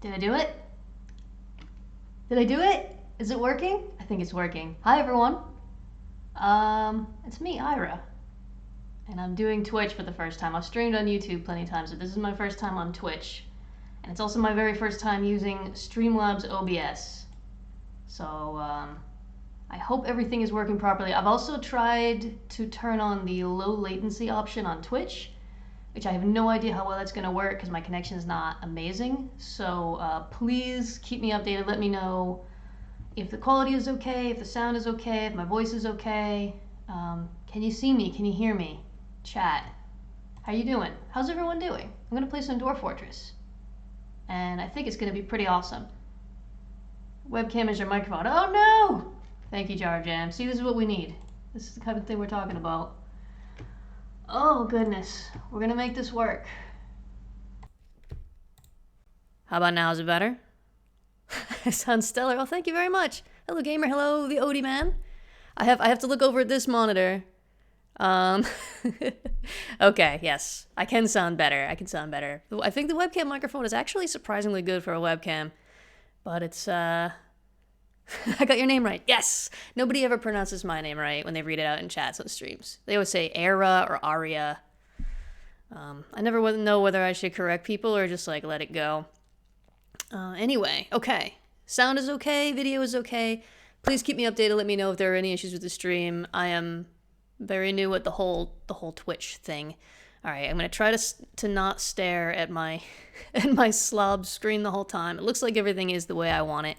Did I do it? Did I do it? Is it working? I think it's working. Hi everyone. It's me, Ira. And I'm doing Twitch for the first time. I've streamed on YouTube plenty of times, but this is my first time on Twitch. And it's also my very first time using Streamlabs OBS. So, I hope everything is working properly. I've also tried to turn on the low latency option on Twitch, which I have no idea how well that's going to work because my connection is not amazing. So please keep me updated. Let me know if the quality is okay, if the sound is okay, if my voice is okay. Can you see me? Can you hear me? Chat. How you doing? How's everyone doing? I'm going to play some Dwarf Fortress. And I think it's going to be pretty awesome. Webcam is your microphone. Oh no! Thank you, Jar Jam. See, this is what we need. This is the kind of thing we're talking about. Oh goodness, we're gonna make this work. How about now? Is it better? It sounds stellar. Oh, thank you very much. Hello, gamer. Hello, the Odie man. I have to look over at this monitor. Okay, yes, I can sound better. I can sound better. I think the webcam microphone is actually surprisingly good for a webcam, but it's I got your name right. Yes! Nobody ever pronounces my name right when they read it out in chats on streams. They always say Aira or Aria. I never know whether I should correct people or just, like, let it go. Anyway, okay. Sound is okay. Video is okay. Please keep me updated. Let me know if there are any issues with the stream. I am very new at the whole Twitch thing. All right, I'm going to try to not stare at my, at my slob screen the whole time. It looks like everything is the way I want it.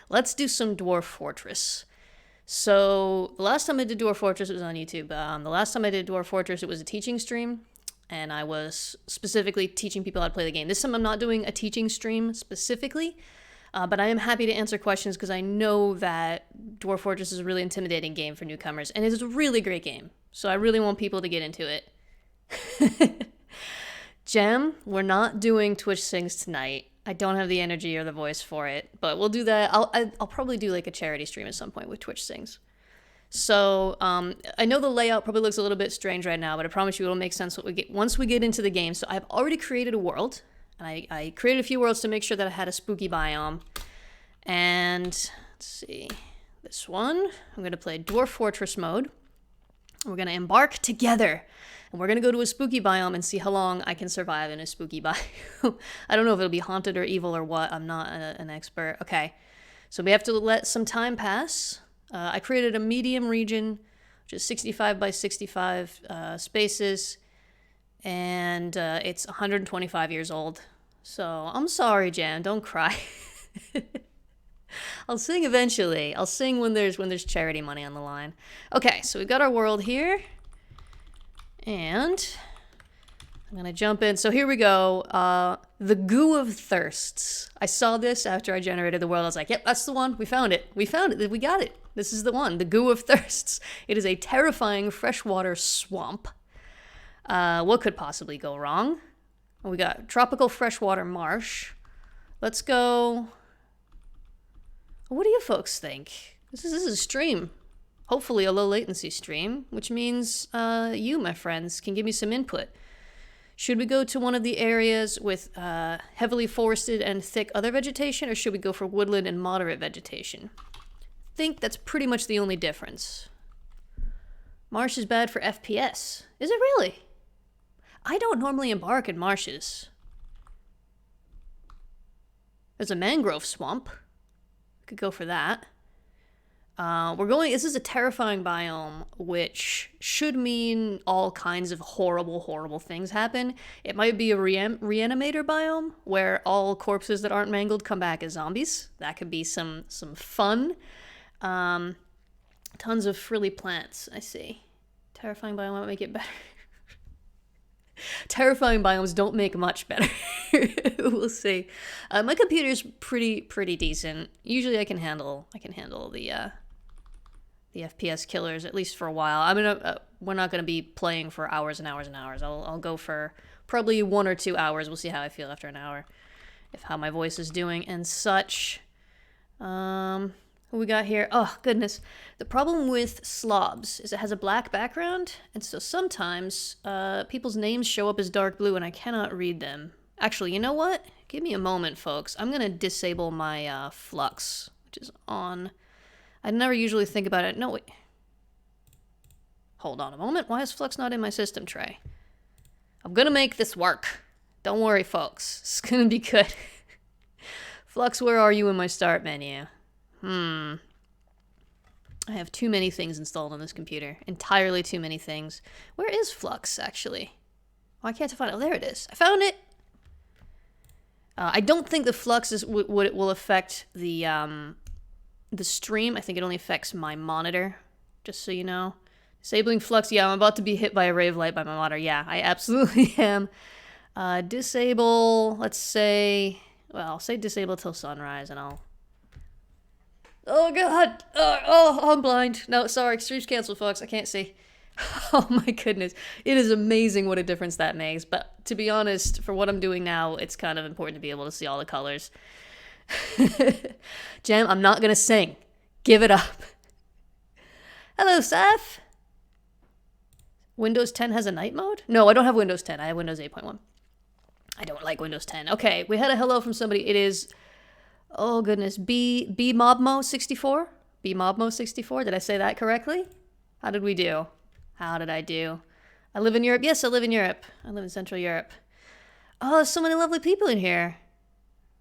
Let's do some Dwarf Fortress. So, the last time I did Dwarf Fortress, it was on YouTube. The last time I did Dwarf Fortress, it was a teaching stream, and I was specifically teaching people how to play the game. This time I'm not doing a teaching stream specifically, but I am happy to answer questions because I know that Dwarf Fortress is a really intimidating game for newcomers, and it is a really great game. So I really want people to get into it. Gem, we're not doing Twitch Sings tonight. I don't have the energy or the voice for it, but we'll do that. I'll probably do like a charity stream at some point with Twitch Sings. So I know the layout probably looks a little bit strange right now, but I promise you it'll make sense once we get into the game. So I've already created a world, and I created a few worlds to make sure that I had a spooky biome. And let's see, this one, I'm gonna play Dwarf Fortress mode. We're gonna embark together. And we're going to go to a spooky biome and see how long I can survive in a spooky biome. I don't know if it'll be haunted or evil or what. I'm not an expert. Okay, so we have to let some time pass. I created a medium region, which is 65 by 65 spaces. And it's 125 years old. So I'm sorry, Jan. Don't cry. I'll sing eventually. I'll sing when there's charity money on the line. Okay, so we've got our world here. And I'm going to jump in. So here we go. The Goo of Thirsts. I saw this after I generated the world. I was like, yep, that's the one. We found it. We found it. We got it. This is the one. The Goo of Thirsts. It is a terrifying freshwater swamp. What could possibly go wrong? We got tropical freshwater marsh. Let's go. What do you folks think? This is a stream. Hopefully a low latency stream, which means you, my friends, can give me some input. Should we go to one of the areas with heavily forested and thick other vegetation, or should we go for woodland and moderate vegetation? I think that's pretty much the only difference. Marsh is bad for FPS. Is it really? I don't normally embark in marshes. There's a mangrove swamp. Could go for that. This is a terrifying biome, which should mean all kinds of horrible, horrible things happen. It might be a reanimator biome, where all corpses that aren't mangled come back as zombies. That could be some fun. Tons of frilly plants, I see. Terrifying biome might make it better. Terrifying biomes don't make much better. We'll see. My computer's pretty decent. Usually I can handle the FPS killers, at least for a while. I mean, we're not going to be playing for hours and hours and hours. I'll go for probably 1 or 2 hours. We'll see how I feel after an hour, if how my voice is doing and such. What we got here? Oh, goodness. The problem with slobs is it has a black background, and so sometimes people's names show up as dark blue, and I cannot read them. Actually, you know what? Give me a moment, folks. I'm going to disable my flux, which is on. I never usually think about it. No, wait. Hold on a moment. Why is flux not in my system tray? I'm going to make this work. Don't worry, folks. It's going to be good. Flux, where are you in my start menu? I have too many things installed on this computer. Entirely too many things. Where is Flux, actually? Why can't I find it? Oh, there it is. I found it! I don't think the Flux is what it will affect the stream. I think it only affects my monitor, just so you know. Disabling Flux. Yeah, I'm about to be hit by a ray of light by my monitor. Yeah, I absolutely am. Disable, let's say... Well, I'll say disable till sunrise, and I'll... Oh, God! Oh, I'm blind. No, sorry. Stream's canceled, folks. I can't see. Oh, my goodness. It is amazing what a difference that makes. But to be honest, for what I'm doing now, it's kind of important to be able to see all the colors. Jam, I'm not going to sing. Give it up. Hello, Seth. Windows 10 has a night mode? No, I don't have Windows 10. I have Windows 8.1. I don't like Windows 10. Okay, we had a hello from somebody. It is... Oh, goodness. Mobmo64? Mobmo64? Did I say that correctly? How did we do? How did I do? I live in Europe. Yes, I live in Europe. I live in Central Europe. Oh, there's so many lovely people in here.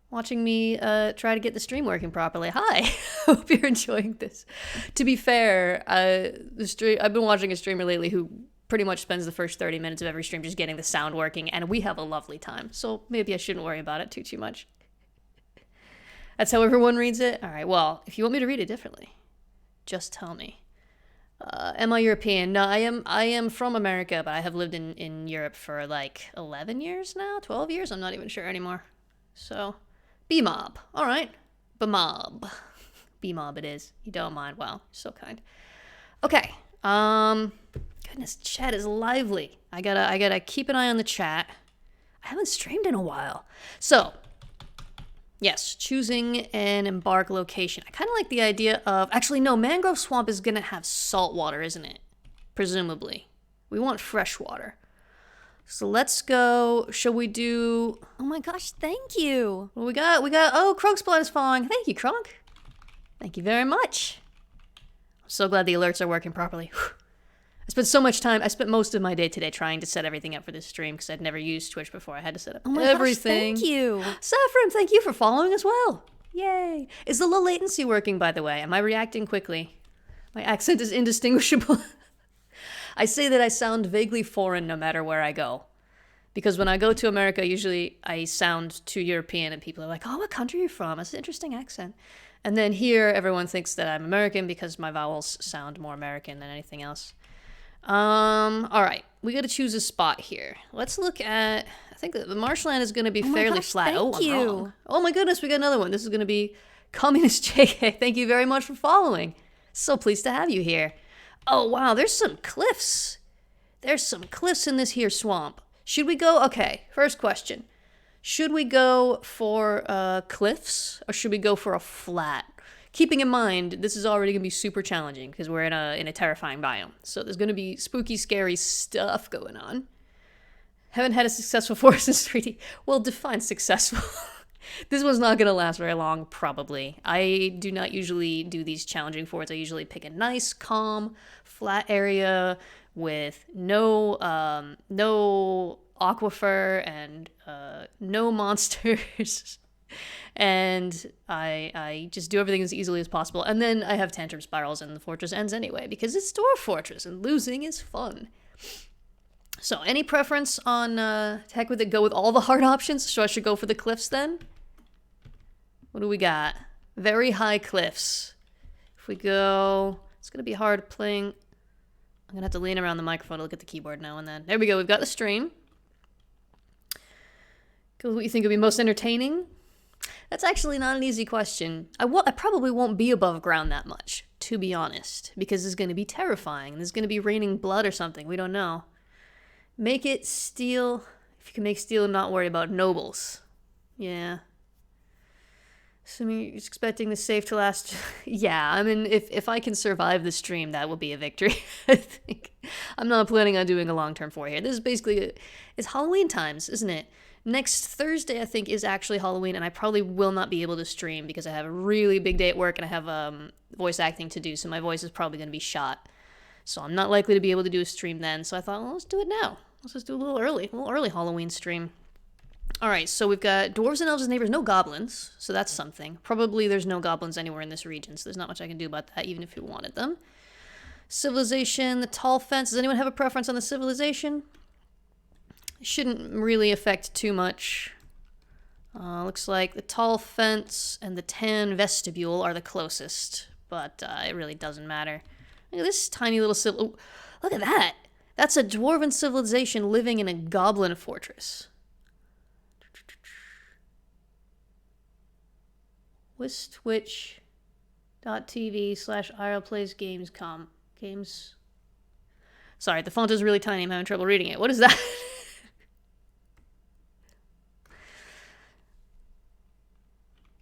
Watching me try to get the stream working properly. Hi. Hope you're enjoying this. To be fair, I've been watching a streamer lately who pretty much spends the first 30 minutes of every stream just getting the sound working, and we have a lovely time. So maybe I shouldn't worry about it too much. That's how everyone reads it? All right, well, if you want me to read it differently, just tell me. Am I European? No, I am from America, but I have lived in Europe for like 11 years now? 12 years? I'm not even sure anymore. So, B-Mob. All right. B-Mob. B-Mob it is. You don't mind. Wow, so kind. Okay. Goodness, chat is lively. I gotta keep an eye on the chat. I haven't streamed in a while. So... Yes, choosing an embark location. I kind of like the idea of... Actually, no, Mangrove Swamp is going to have salt water, isn't it? Presumably. We want fresh water. So let's go... Shall we do... Oh my gosh, thank you. What we got? Oh, Krunk's blood is falling. Thank you, Krunk. Thank you very much. I'm so glad the alerts are working properly. Whew. I spent most of my day today trying to set everything up for this stream because I'd never used Twitch before. I had to set up everything. Gosh, thank you. Saffron, thank you for following as well. Yay. Is the low latency working, by the way? Am I reacting quickly? My accent is indistinguishable. I say that I sound vaguely foreign no matter where I go. Because when I go to America, usually I sound too European and people are like, oh, what country are you from? That's an interesting accent. And then here, everyone thinks that I'm American because my vowels sound more American than anything else. All right, we got to choose a spot here. Let's look at, I think the marshland is going to be fairly flat. Thank you. I'm wrong. Oh my goodness, we got another one. This is going to be Communist JK. Thank you very much for following. So pleased to have you here. Oh wow, there's some cliffs. There's some cliffs in this here swamp. Should we go, okay, first question. Should we go for cliffs or should we go for a flat? Keeping in mind, this is already going to be super challenging because we're in a terrifying biome. So there's going to be spooky, scary stuff going on. Haven't had a successful forest in 3D. Well, define successful. This one's not going to last very long, probably. I do not usually do these challenging forests. I usually pick a nice, calm, flat area with no aquifer and no monsters. And I just do everything as easily as possible. And then I have tantrum spirals and the fortress ends anyway, because it's Dwarf Fortress and losing is fun. So any preference on, heck with it, go with all the hard options? So I should go for the cliffs then? What do we got? Very high cliffs. If we go, it's going to be hard playing. I'm going to have to lean around the microphone to look at the keyboard now and then. There we go, we've got the stream. Go with what you think would be most entertaining. That's actually not an easy question. I probably won't be above ground that much, to be honest, because it's going to be terrifying. There's going to be raining blood or something. We don't know. Make it steel. If you can make steel and not worry about nobles. Yeah. Assuming you're expecting the safe to last. Yeah, I mean, if I can survive the stream, that will be a victory, I think. I'm not planning on doing a long-term for here. This is basically, it's Halloween times, isn't it? Next Thursday, I think, is actually Halloween, and I probably will not be able to stream because I have a really big day at work and I have voice acting to do, so my voice is probably going to be shot. So I'm not likely to be able to do a stream then, so I thought, well, let's do it now. Let's just do a little early Halloween stream. Alright, so we've got dwarves and elves as neighbors, no goblins, so that's something. Probably there's no goblins anywhere in this region, so there's not much I can do about that, even if we wanted them. Civilization, the tall fence. Does anyone have a preference on the civilization? It shouldn't really affect too much. Looks like the tall fence and the tan vestibule are the closest, but it really doesn't matter. Look at this tiny little oh, look at that! That's a dwarven civilization living in a goblin fortress. Twitch.tv/IRA'S games. Sorry, the font is really tiny. I'm having trouble reading it. What is that?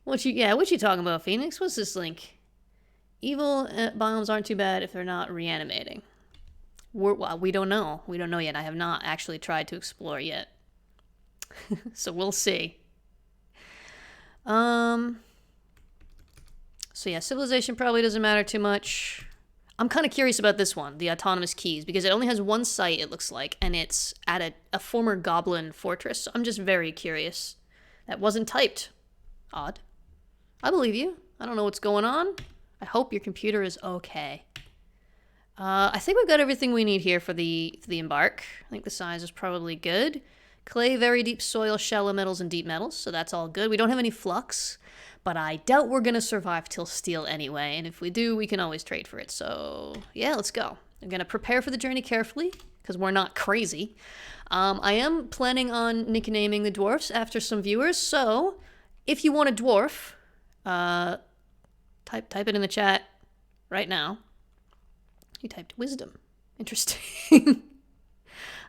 What you talking about, Phoenix? What's this link? Evil biomes aren't too bad if they're not reanimating. Well, we don't know. We don't know yet. I have not actually tried to explore yet. So we'll see. So yeah, civilization probably doesn't matter too much. I'm kind of curious about this one, the autonomous keys, because it only has one site, it looks like, and it's at a former goblin fortress. So I'm just very curious. That wasn't typed. Odd. I believe you. I don't know what's going on. I hope your computer is okay. I think we've got everything we need here for the embark. I think the size is probably good. Clay, very deep soil, shallow metals, and deep metals, so that's all good. We don't have any flux, but I doubt we're going to survive till steel anyway, and if we do, we can always trade for it. So, yeah, let's go. I'm going to prepare for the journey carefully, because we're not crazy. I am planning on nicknaming the dwarfs after some viewers, so if you want a dwarf, type it in the chat right now. You typed wisdom. Interesting.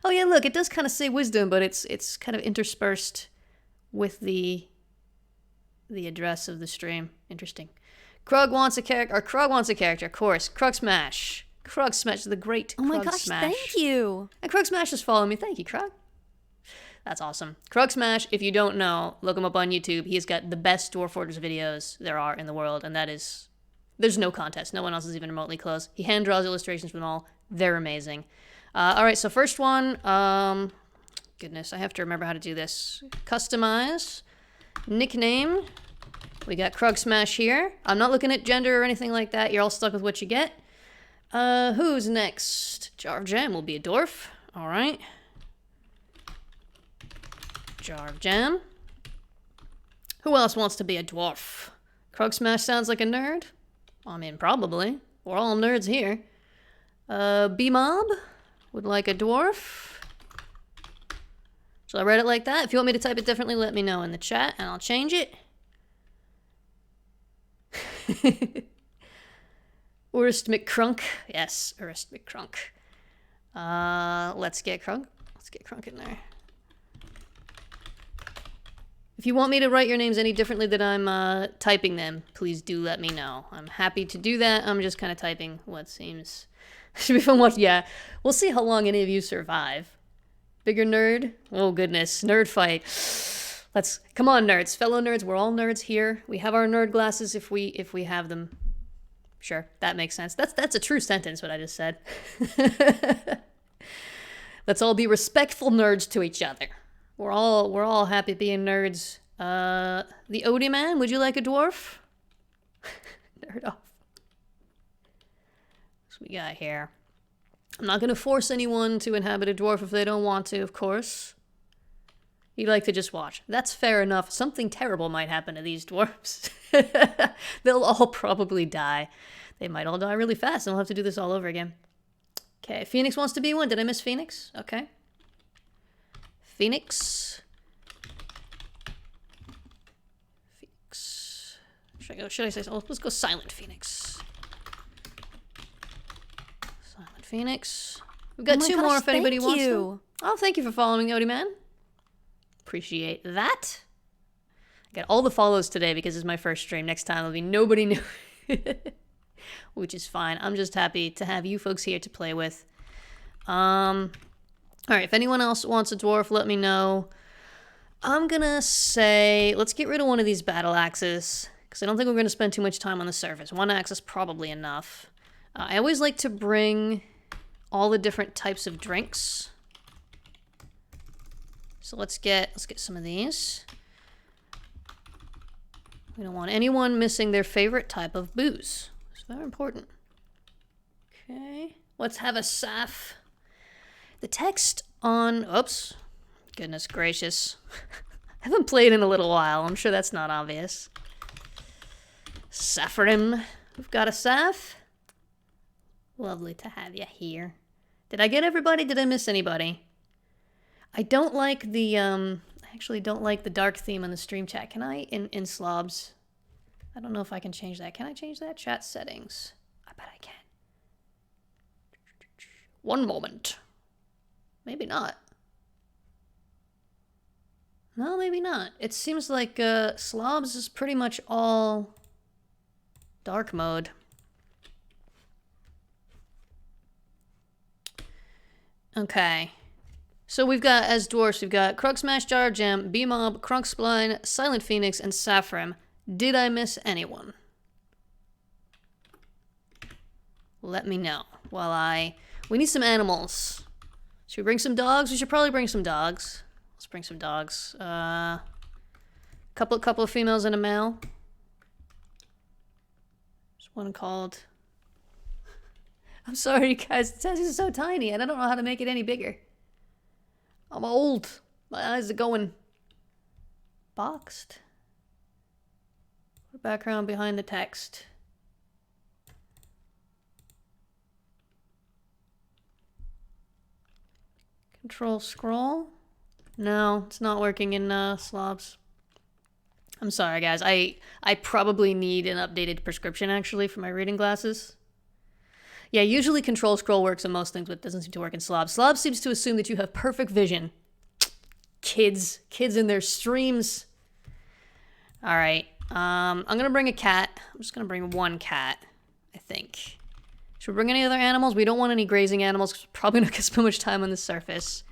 Oh yeah, look, it does kind of say wisdom, but it's kind of interspersed with the address of the stream. Interesting. Krug wants a character. Or Krug wants a character, of course. Krug Smash. Krug Smash, the great Krug Smash. Oh my gosh, thank you. And Krug Smash is following me. Thank you, Krug. That's awesome. Krug Smash, if you don't know, look him up on YouTube. He's got the best Dwarf Fortress videos there are in the world, and that is... There's no contest. No one else is even remotely close. He hand draws illustrations for them all. They're amazing. Alright, so first one, goodness, I have to remember how to do this. Customize, nickname, we got Krug Smash here. I'm not looking at gender or anything like that, you're all stuck with what you get. Who's next? Jar of Jam will be a dwarf, alright. Jar of Jam. Who else wants to be a dwarf? Krug Smash sounds like a nerd? I mean, probably. We're all nerds here. B-Mob would like a dwarf. Shall I write it like that? If you want me to type it differently, let me know in the chat, and I'll change it. Urst McCrunk. Yes, Urst McCrunk. Let's get Crunk. Let's get Crunk in there. If you want me to write your names any differently than I'm typing them, please do let me know. I'm happy to do that. I'm just kind of typing what seems... Should be fun watch. Yeah, we'll see how long any of you survive. Bigger nerd? Oh goodness, nerd fight. Come on, nerds, fellow nerds. We're all nerds here. We have our nerd glasses if we have them. Sure, that makes sense. That's a true sentence. What I just said. Let's all be respectful nerds to each other. We're all happy being nerds. The Odie Man, would you like a dwarf? Nerd off. We got here. I'm not going to force anyone to inhabit a dwarf if they don't want to, of course. You'd like to just watch. That's fair enough. Something terrible might happen to these dwarfs. They'll all probably die. They might all die really fast, and we'll have to do this all over again. Okay, Phoenix wants to be one. Did I miss Phoenix? Okay. Phoenix. Should I say, oh, let's go Silent Phoenix. Silent Phoenix. We've got two more if anybody wants them. Oh, thank you for following, Odie Man. Appreciate that. I got all the follows today because it's my first stream. Next time there'll be nobody new. Which is fine. I'm just happy to have you folks here to play with. Alright, if anyone else wants a dwarf, let me know. I'm gonna say, let's get rid of one of these battle axes, because I don't think we're gonna spend too much time on the surface. One axe is probably enough. I always like to bring all the different types of drinks. So let's get some of these. We don't want anyone missing their favorite type of booze. It's very important. Okay, let's have a Saf. The text on, oops, goodness gracious. I haven't played in a little while. I'm sure that's not obvious. Saffron. We've got a Saf. Lovely to have you here. Did I get everybody? Did I miss anybody? I don't like the, I actually don't like the dark theme on the stream chat. Can I, in slobs? I don't know if I can change that. Can I change that? Chat settings. I bet I can. One moment. Maybe not. No, maybe not. It seems like slobs is pretty much all dark mode. Okay. So we've got, as dwarfs, we've got Krug Smash Jar Jam, B-Mob, Krunk Spline, Silent Phoenix, and Saffron. Did I miss anyone? Let me know. We need some animals. Should we bring some dogs? We should probably bring some dogs. Let's bring some dogs. Couple of females and a male. There's one called... I'm sorry, you guys. This is so tiny, and I don't know how to make it any bigger. I'm old. My eyes are going boxed. Background behind the text. Control scroll. No, it's not working in slobs. I'm sorry, guys. I probably need an updated prescription, actually, for my reading glasses. Yeah, usually control scroll works on most things, but it doesn't seem to work in slobs. Slobs seems to assume that you have perfect vision. Kids in their streams. All right. I'm gonna bring a cat. I'm just gonna bring one cat, I think. Should we bring any other animals? We don't want any grazing animals, because we're probably not gonna spend much time on the surface.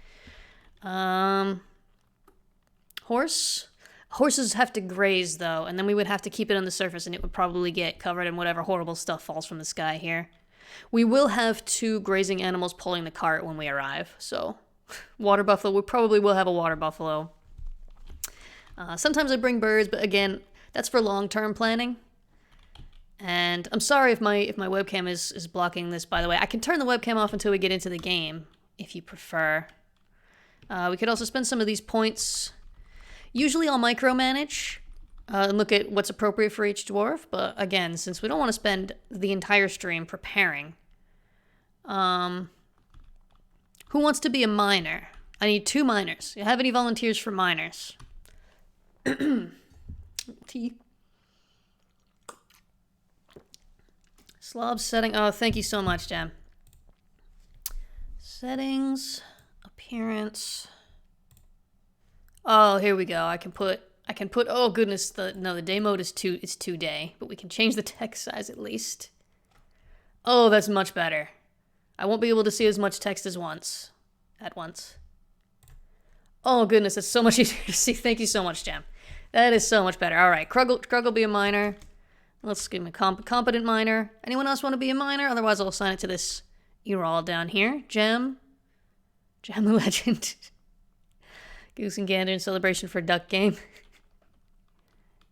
Horse? Horses have to graze, though, and then we would have to keep it on the surface, and it would probably get covered in whatever horrible stuff falls from the sky here. We will have 2 grazing animals pulling the cart when we arrive, so... Water buffalo, we probably will have a water buffalo. Sometimes I bring birds, but again, that's for long-term planning. And I'm sorry if my webcam is blocking this, by the way. I can turn the webcam off until we get into the game, if you prefer. We could also spend some of these points. Usually I'll micromanage and look at what's appropriate for each dwarf, but again, since we don't want to spend the entire stream preparing, who wants to be a miner? I need 2 miners. You have any volunteers for miners? Tea. Slob setting. Oh, thank you so much, Jam. Settings, appearance. Oh, here we go. I can put. Oh goodness, the day mode is 2 day, but we can change the text size at least. Oh, that's much better. I won't be able to see as much text as at once. Oh goodness, it's so much easier to see. Thank you so much, Jam. That is so much better. All right, Krug will be a miner. Let's give him a competent miner. Anyone else want to be a miner? Otherwise, I'll assign it to this Earall down here. Jam the Legend. Goose and Gander in celebration for Duck Game.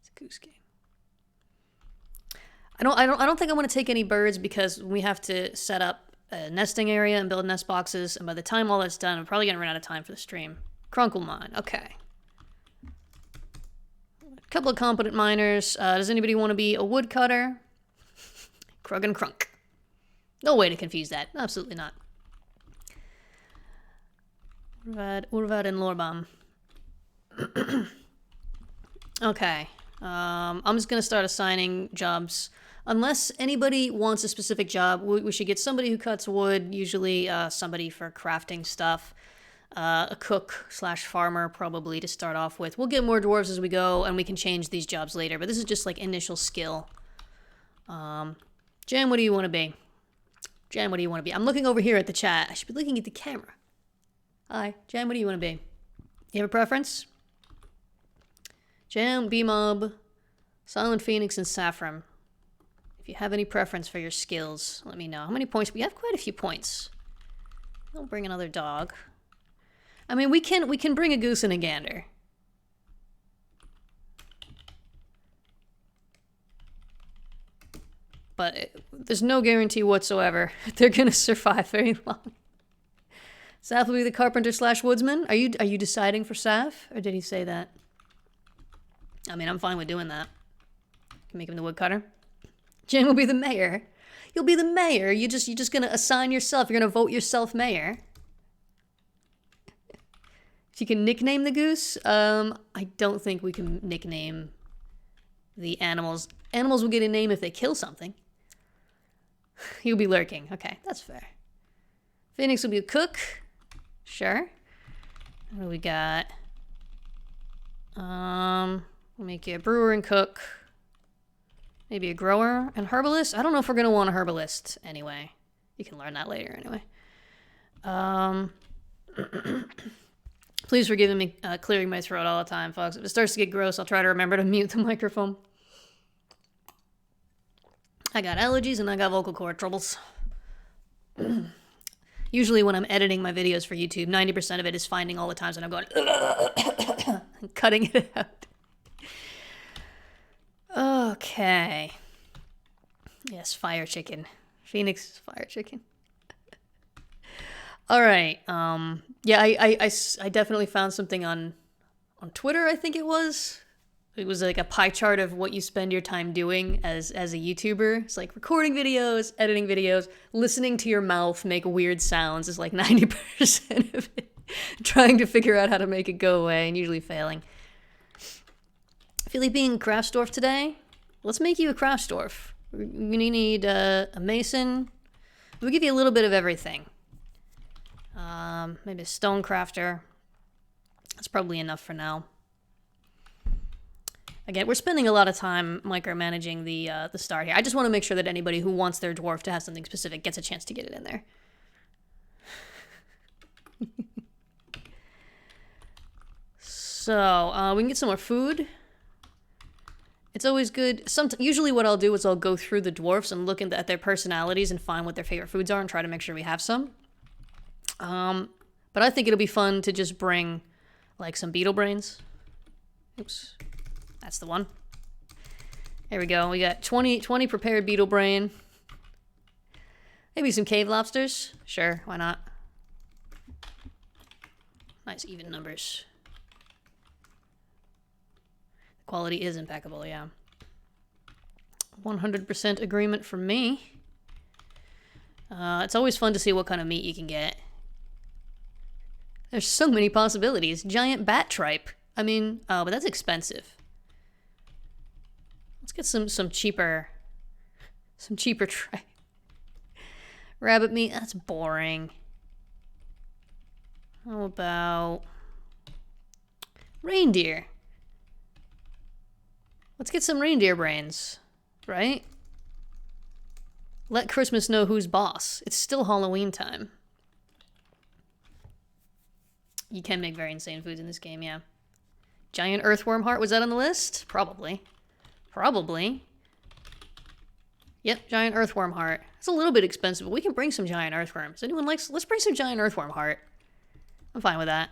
It's a goose game. I don't think I want to take any birds because we have to set up a nesting area and build nest boxes, and by the time all that's done, I'm probably gonna run out of time for the stream. Crunkle mine, okay. A couple of competent miners. Does anybody want to be a woodcutter? Krug and Krunk. No way to confuse that. Absolutely not. Urvad and Lorbam. Okay. I'm just going to start assigning jobs. Unless anybody wants a specific job, we should get somebody who cuts wood, usually somebody for crafting stuff. A cook / farmer probably to start off with. We'll get more dwarves as we go, and we can change these jobs later, but this is just like initial skill. Jan, what do you want to be? Jan, what do you want to be? I'm looking over here at the chat. I should be looking at the camera. Hi, Jan, what do you want to be? You have a preference? Jan, B-Mob, Silent Phoenix, and Saffron. If you have any preference for your skills, let me know. How many points? We have quite a few points. I'll bring another dog. I mean, we can bring a goose and a gander. But there's no guarantee whatsoever they're gonna survive very long. Saf will be the carpenter / woodsman. Are you deciding for Saf, or did he say that? I mean, I'm fine with doing that. Can make him the woodcutter. Jen will be the mayor. You'll be the mayor. You're just gonna assign yourself. You're gonna vote yourself mayor. If you can nickname the goose, I don't think we can nickname the animals. Animals will get a name if they kill something. You'll be lurking. Okay, that's fair. Phoenix will be a cook. Sure. What do we got? We'll make you a brewer and cook. Maybe a grower and herbalist. I don't know if we're gonna want a herbalist anyway. You can learn that later anyway. Please forgive me clearing my throat all the time, folks. If it starts to get gross, I'll try to remember to mute the microphone. I got allergies and I got vocal cord troubles. Usually when I'm editing my videos for YouTube, 90% of it is finding all the times when I'm going and cutting it out. Okay. Yes, fire chicken. Phoenix fire chicken. All right. Yeah, I definitely found something on Twitter, I think it was. It was like a pie chart of what you spend your time doing as a YouTuber. It's like recording videos, editing videos, listening to your mouth make weird sounds is like 90% of it. Trying to figure out how to make it go away and usually failing. I feel like being a crafts dwarf today. Let's make you a crafts dwarf. You need a mason. We'll give you a little bit of everything. Maybe a stone crafter. That's probably enough for now. Again, we're spending a lot of time micromanaging the start here. I just want to make sure that anybody who wants their dwarf to have something specific gets a chance to get it in there. So, we can get some more food. It's always good. Usually what I'll do is I'll go through the dwarfs and look at their personalities and find what their favorite foods are and try to make sure we have some. But I think it'll be fun to just bring, like, some beetle brains. Oops. That's the one. There we go. We got 20 prepared beetle brain. Maybe some cave lobsters. Sure, why not? Nice even numbers. The quality is impeccable, yeah. 100% agreement from me. It's always fun to see what kind of meat you can get. There's so many possibilities. Giant bat tripe. I mean, oh, but that's expensive. Let's get some cheaper tripe. Rabbit meat, that's boring. How about reindeer? Let's get some reindeer brains, right? Let Christmas know who's boss. It's still Halloween time. You can make very insane foods in this game, yeah. Giant earthworm heart, was that on the list? Probably. Probably. Yep, giant earthworm heart. It's a little bit expensive, but we can bring some giant earthworms. Anyone likes? Let's bring some giant earthworm heart. I'm fine with that.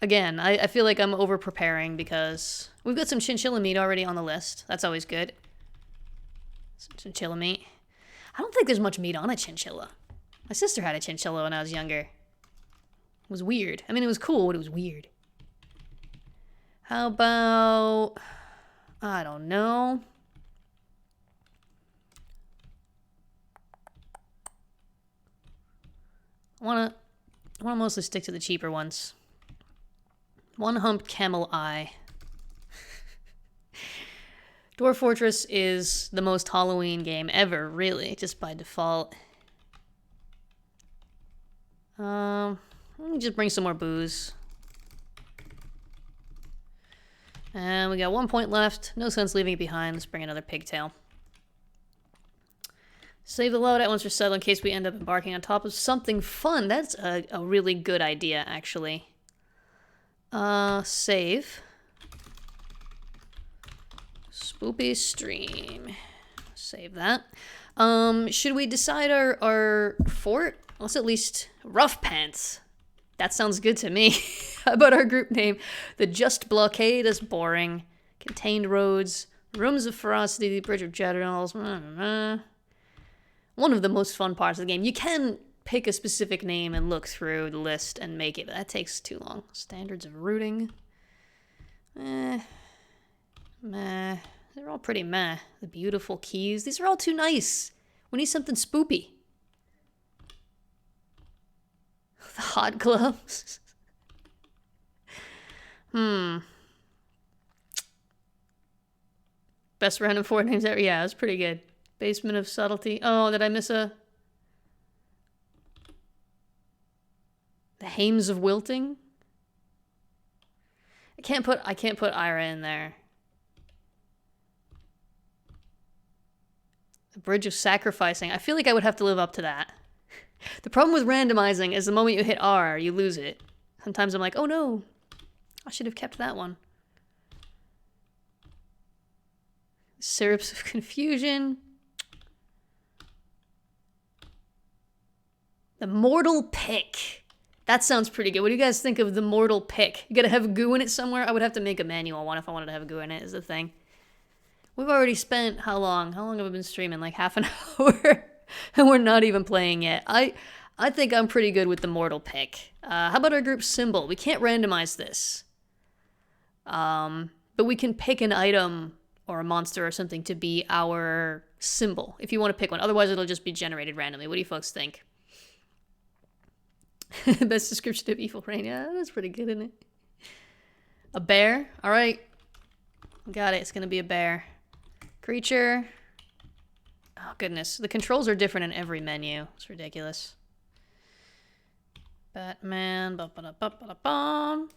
Again, I feel like I'm over-preparing because we've got some chinchilla meat already on the list. That's always good. Some chinchilla meat. I don't think there's much meat on a chinchilla. My sister had a chinchilla when I was younger. It was weird. I mean, it was cool, but it was weird. How about... I don't know. I wanna mostly stick to the cheaper ones. One hump camel eye. Dwarf Fortress is the most Halloween game ever, really, just by default. Let me just bring some more booze. And we got 1 point left. No sense leaving it behind. Let's bring another pigtail. Save the loadout once we're settled in case we end up embarking on top of something fun. That's a really good idea, actually. Save. Spoopy stream. Save that. Should we decide our fort? Let's at least rough pants. That sounds good to me. How about our group name? The Just Blockade is boring. Contained roads. Rooms of ferocity. The Bridge of Generals. One of the most fun parts of the game. You can pick a specific name and look through the list and make it, but that takes too long. Standards of routing. Meh. They're all pretty meh. The beautiful keys. These are all too nice. We need something spoopy. The hot gloves. Best random fort names ever. Yeah, that's pretty good. Basement of subtlety. Oh, did I miss a... The Hames of Wilting? I can't put Ira in there. The Bridge of Sacrificing. I feel like I would have to live up to that. The problem with randomizing is the moment you hit R, you lose it. Sometimes I'm like, oh no, I should have kept that one. Syrups of Confusion. The Mortal Pick. That sounds pretty good. What do you guys think of the Mortal Pick? You gotta have goo in it somewhere? I would have to make a manual one if I wanted to have goo in it, is the thing. We've already spent how long? How long have we been streaming? Like half an hour? And we're not even playing yet. I think I'm pretty good with the Mortal Pick. How about our group symbol? We can't randomize this. But we can pick an item or a monster or something to be our symbol, if you want to pick one. Otherwise, it'll just be generated randomly. What do you folks think? Best description of Evil Rain. Yeah, that's pretty good, isn't it? A bear. All right. Got it. It's going to be a bear. Creature. Oh, goodness. The controls are different in every menu. It's ridiculous. Batman. Ba-ba-da-ba-ba-da-bum.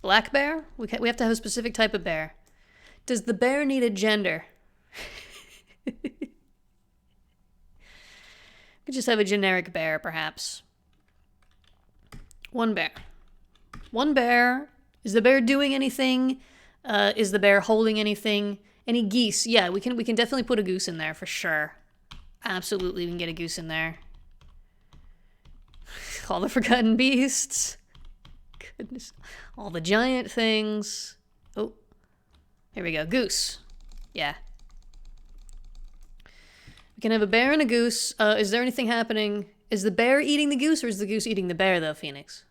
Black bear? We have to have a specific type of bear. Does the bear need a gender? We could just have a generic bear, perhaps. One bear. One bear. Is the bear doing anything? Is the bear holding anything? Any geese? Yeah, we can definitely put a goose in there for sure. Absolutely, we can get a goose in there. All the forgotten beasts. Goodness. All the giant things. Oh. Here we go. Goose. Yeah. We can have a bear and a goose. Is there anything happening? Is the bear eating the goose or is the goose eating the bear though, Phoenix?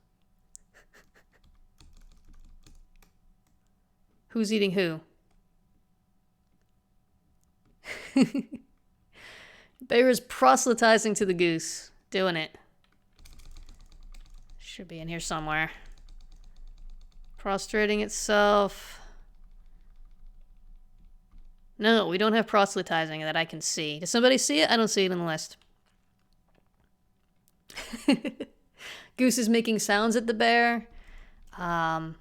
Who's eating who? Bear is proselytizing to the goose. Doing it. Should be in here somewhere. Prostrating itself. No, we don't have proselytizing that I can see. Does somebody see it? I don't see it in the list. Goose is making sounds at the bear. Fighting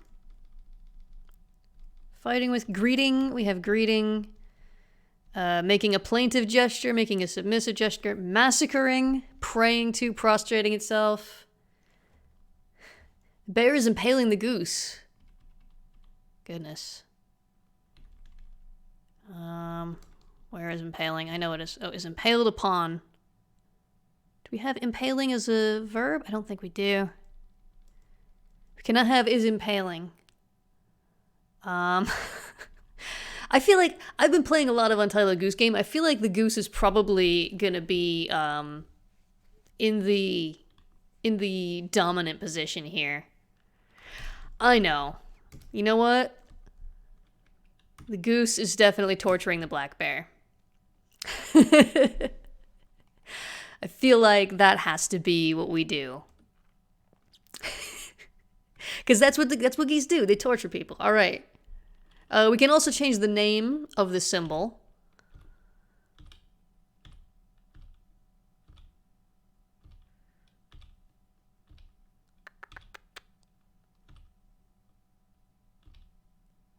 with greeting. We have greeting. Making a plaintive gesture. Making a submissive gesture. Massacring. Praying to. Prostrating itself. The bear is impaling the goose. Goodness. Where is impaling? I know it is. Oh, is impaled upon. Do we have impaling as a verb? I don't think we do. We cannot have is impaling. I feel like I've been playing a lot of Untitled Goose Game. I feel like the goose is probably gonna be in the dominant position here. I know. You know what? The goose is definitely torturing the black bear. I feel like that has to be what we do. Because that's what geese do. They torture people. All right. We can also change the name of the symbol.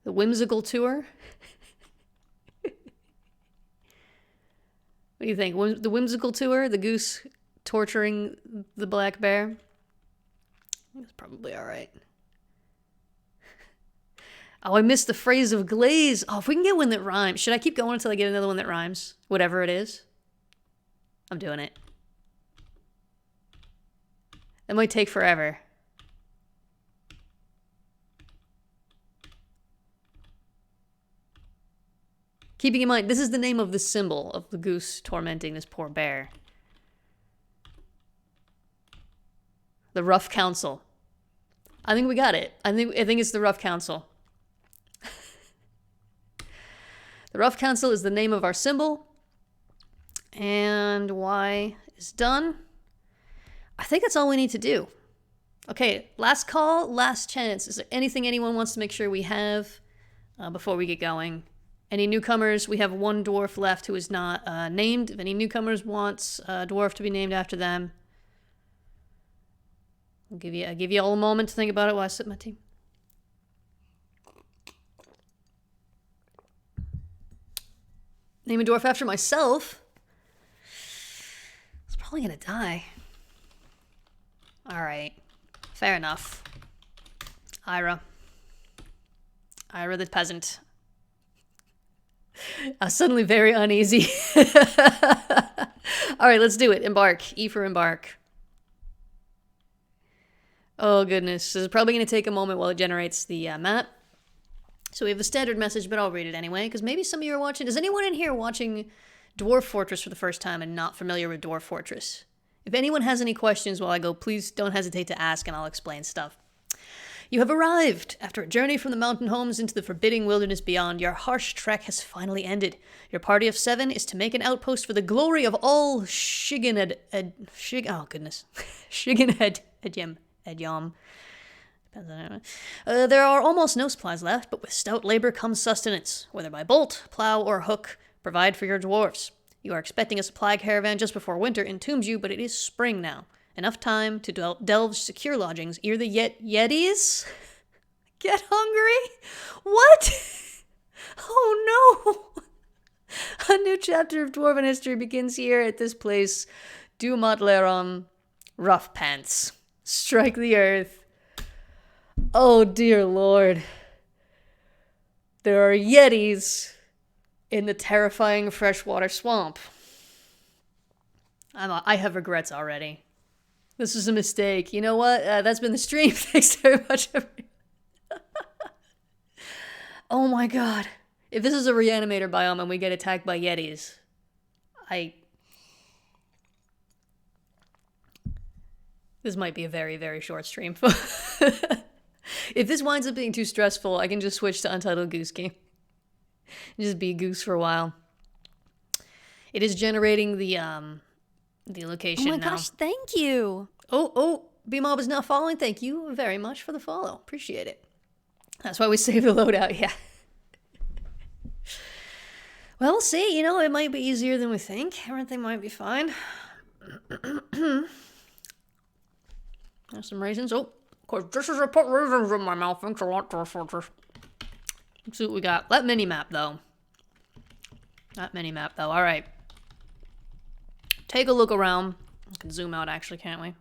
The Whimsical Tour. What do you think? The Whimsical Tour? The goose torturing the black bear? That's probably alright. Oh, I missed the phrase of glaze. Oh, if we can get one that rhymes. Should I keep going until I get another one that rhymes? Whatever it is. I'm doing it. It might take forever. Keeping in mind, this is the name of the symbol of the goose tormenting this poor bear. The Rough Council. I think we got it. I think it's the Rough Council. The Rough Council is the name of our symbol. And Y is done. I think that's all we need to do. Okay, last call, last chance. Is there anything anyone wants to make sure we have before we get going? Any newcomers? We have one dwarf left who is not named. If any newcomers wants a dwarf to be named after them, I'll give you all a moment to think about it while I sip my tea. Name a dwarf after myself? It's probably gonna die. Alright. Fair enough. Ira. Ira the peasant. I'm suddenly very uneasy. Alright, let's do it. Embark. E for embark. Oh goodness. This is probably going to take a moment while it generates the map. So we have the standard message, but I'll read it anyway, because maybe some of you are watching. Is anyone in here watching Dwarf Fortress for the first time and not familiar with Dwarf Fortress? If anyone has any questions while I go, please don't hesitate to ask and I'll explain stuff. You have arrived! After a journey from the mountain homes into the forbidding wilderness beyond, your harsh trek has finally ended. Your party of 7 is to make an outpost for the glory of all Shigened... oh, goodness. Shigened Edyam. There are almost no supplies left, but with stout labor comes sustenance. Whether by bolt, plow, or hook, provide for your dwarves. You are expecting a supply caravan just before winter entombs you, but it is spring now. Enough time to delve secure lodgings. Ere the Yetis get hungry? What? Oh no! A new chapter of Dwarven history begins here at this place. Du Matleron, Rough Pants. Strike the earth. Oh dear lord. There are Yetis in the terrifying freshwater swamp. I have regrets already. This was a mistake. You know what? That's been the stream. Thanks very much. Oh my god. If this is a reanimator biome and we get attacked by Yetis, this might be a very, very short stream. If this winds up being too stressful, I can just switch to Untitled Goose Game. Just be a goose for a while. It is generating the location now. Oh my gosh, thank you. Oh, B-Mob is now following. Thank you very much for the follow. Appreciate it. That's why we save the loadout, yeah. Well, we'll see. You know, it might be easier than we think. Everything might be fine. There's some raisins. Oh, of course, just as I put raisins in my mouth, thanks a lot, Dwarf Fortress. Let's see what we got. That mini-map, though. All right. Take a look around. We can zoom out, actually, can't we?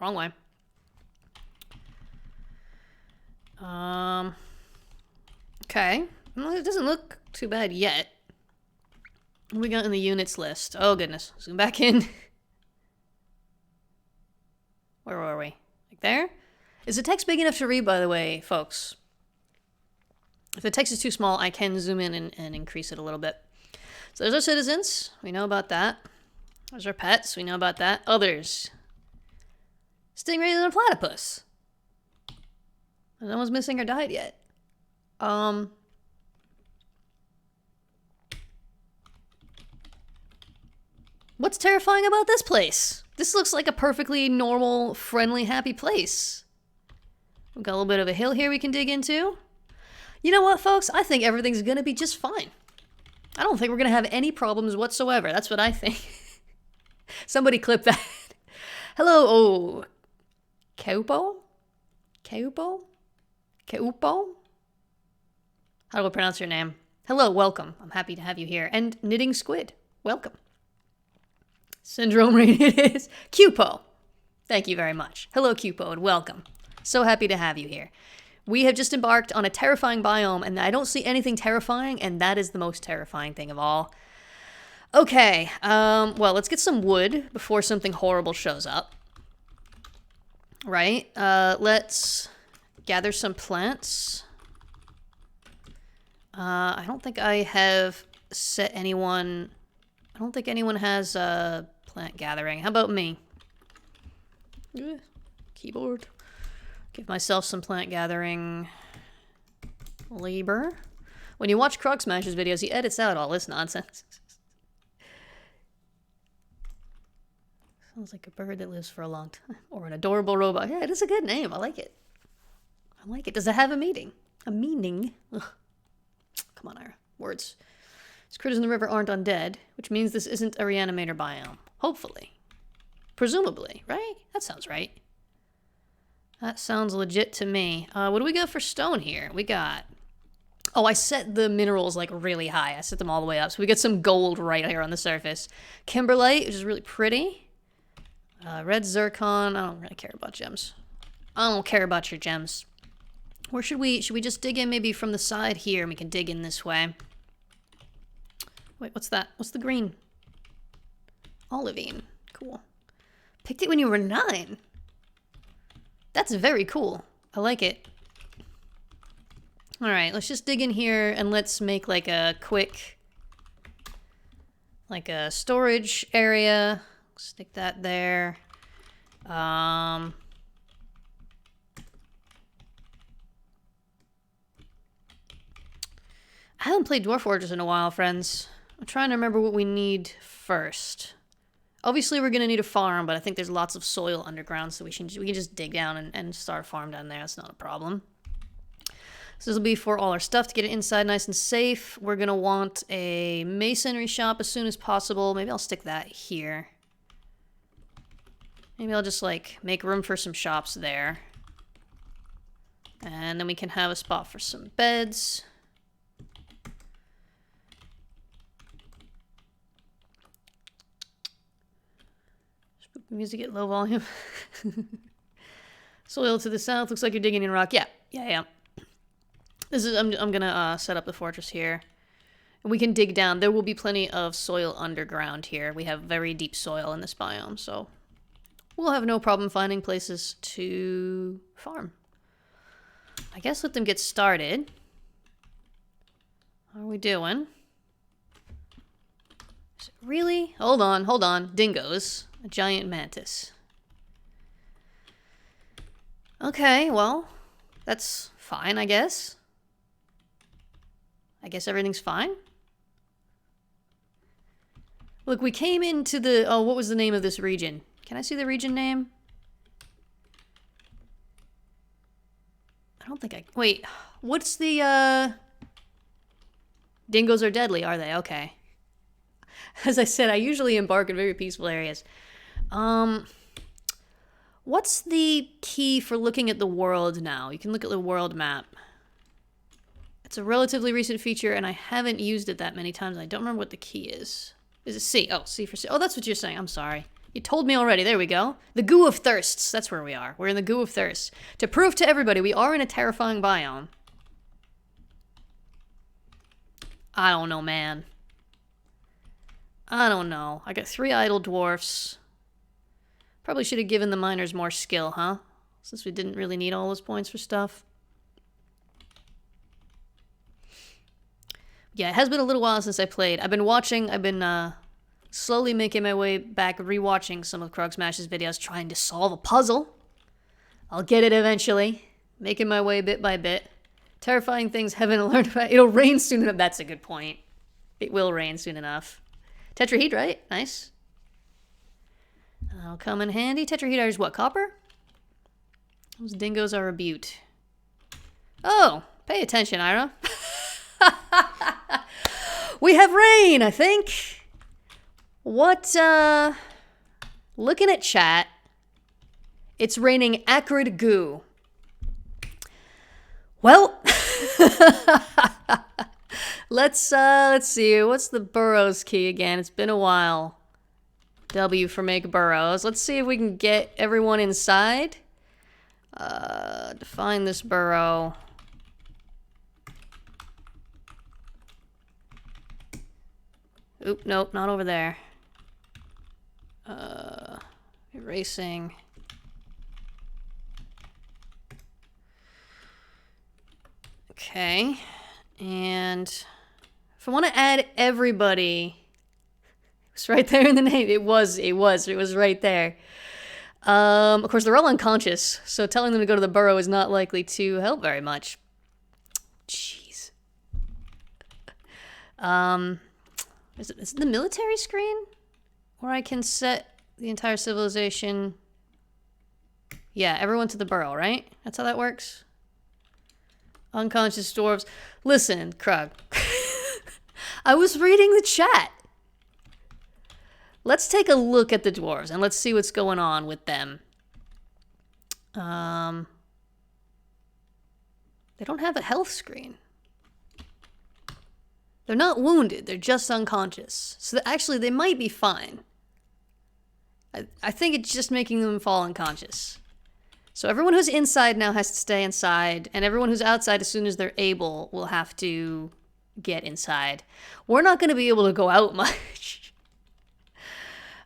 Wrong way. Okay. Well, it doesn't look too bad yet. What we got in the units list? Oh, goodness. Zoom back in. Where were we? Like there? Is the text big enough to read, by the way, folks? If the text is too small, I can zoom in and increase it a little bit. So there's our citizens. We know about that. There's our pets. We know about that. Others. Stingrays and a platypus. No one's missing or died yet. What's terrifying about this place? This looks like a perfectly normal, friendly, happy place. We've got a little bit of a hill here we can dig into. You know what, folks? I think everything's gonna be just fine. I don't think we're gonna have any problems whatsoever. That's what I think. Somebody clip that. Hello, oh. Kaupo? Kaupo? Kaupo? How do I pronounce your name? Hello, welcome. I'm happy to have you here. And Knitting Squid, welcome. Syndrome Rain it is. Cupo. Thank you very much. Hello, Cupo, and welcome. So happy to have you here. We have just embarked on a terrifying biome, and I don't see anything terrifying, and that is the most terrifying thing of all. Okay, well, let's get some wood before something horrible shows up. Right? Let's gather some plants. I don't think I have set anyone... I don't think anyone has plant gathering. How about me? Keyboard. Give myself some plant gathering labor. When you watch Krog Smash's videos, he edits out all this nonsense. Sounds like a bird that lives for a long time. Or an adorable robot. Yeah, it is a good name. I like it. I like it. Does it have a meaning? A meaning? Ugh. Come on, Ira. Words. These critters in the river aren't undead, which means this isn't a reanimator biome. Hopefully. Presumably, right? That sounds right. That sounds legit to me. What do we got for stone here? We got... Oh, I set the minerals, like, really high. I set them all the way up. So we get some gold right here on the surface. Kimberlite, which is really pretty. Red zircon. I don't really care about gems. I don't care about your gems. Where should we just dig in maybe from the side here, and we can dig in this way. Wait, what's that? What's the green? Olivine. Cool. Picked it when you were 9. That's very cool. I like it. Alright, let's just dig in here and let's make like a quick... like a storage area. Stick that there. I haven't played Dwarf Fortress in a while, friends. I'm trying to remember what we need first. Obviously, we're going to need a farm, but I think there's lots of soil underground, so we can just dig down and start a farm down there. That's not a problem. So this will be for all our stuff to get it inside nice and safe. We're going to want a masonry shop as soon as possible. Maybe I'll stick that here. Maybe I'll just, like, make room for some shops there. And then we can have a spot for some beds. Music at low volume. Soil to the south. Looks like you're digging in rock. Yeah. This is. I'm gonna set up the fortress here, and we can dig down. There will be plenty of soil underground here. We have very deep soil in this biome, so we'll have no problem finding places to farm. I guess let them get started. How are we doing? Really? Hold on. Dingoes. A giant mantis. Okay, well, that's fine, I guess. I guess everything's fine. Look, we came into the... Oh, what was the name of this region? Can I see the region name? I don't think I... Wait, what's the, Dingoes are deadly, are they? Okay. As I said, I usually embark in very peaceful areas. What's the key for looking at the world now? You can look at the world map. It's a relatively recent feature, and I haven't used it that many times. I don't remember what the key is. Is it C? Oh, C for C. Oh, that's what you're saying. I'm sorry. You told me already. There we go. The Goo of Thirsts. That's where we are. We're in the Goo of Thirsts. To prove to everybody, we are in a terrifying biome. I don't know, man. I don't know. I got 3 idle dwarfs. Probably should have given the miners more skill, huh? Since we didn't really need all those points for stuff. Yeah, it has been a little while since I played. I've been slowly making my way back, rewatching some of Krog Smash's videos, trying to solve a puzzle. I'll get it eventually. Making my way bit by bit. Terrifying things haven't learned about. It'll rain soon enough. That's a good point. It will rain soon enough. Tetrahedrite, nice. That'll come in handy. Tetrahedrite is what, copper? Those dingoes are a beaut. Oh, Pay attention, Ira. We have rain, I think. What, looking at chat, it's raining acrid goo. Well, let's see. What's the Burrows key again? It's been a while. W for make burrows. Let's see if we can get everyone inside. Define this burrow. Oop, nope, not over there. Erasing. Okay. And if I want to add everybody, it's right there in the name. It was right there. Of course, they're all unconscious, so telling them to go to the burrow is not likely to help very much. Jeez. Is it the military screen? Where I can set the entire civilization... Yeah, everyone to the burrow, right? That's how that works? Unconscious dwarves. Listen, Krug. I was reading the chat. Let's take a look at the dwarves, and let's see what's going on with them. They don't have a health screen. They're not wounded, they're just unconscious. So actually, they might be fine. I think it's just making them fall unconscious. So everyone who's inside now has to stay inside, and everyone who's outside, as soon as they're able, will have to get inside. We're not going to be able to go out much.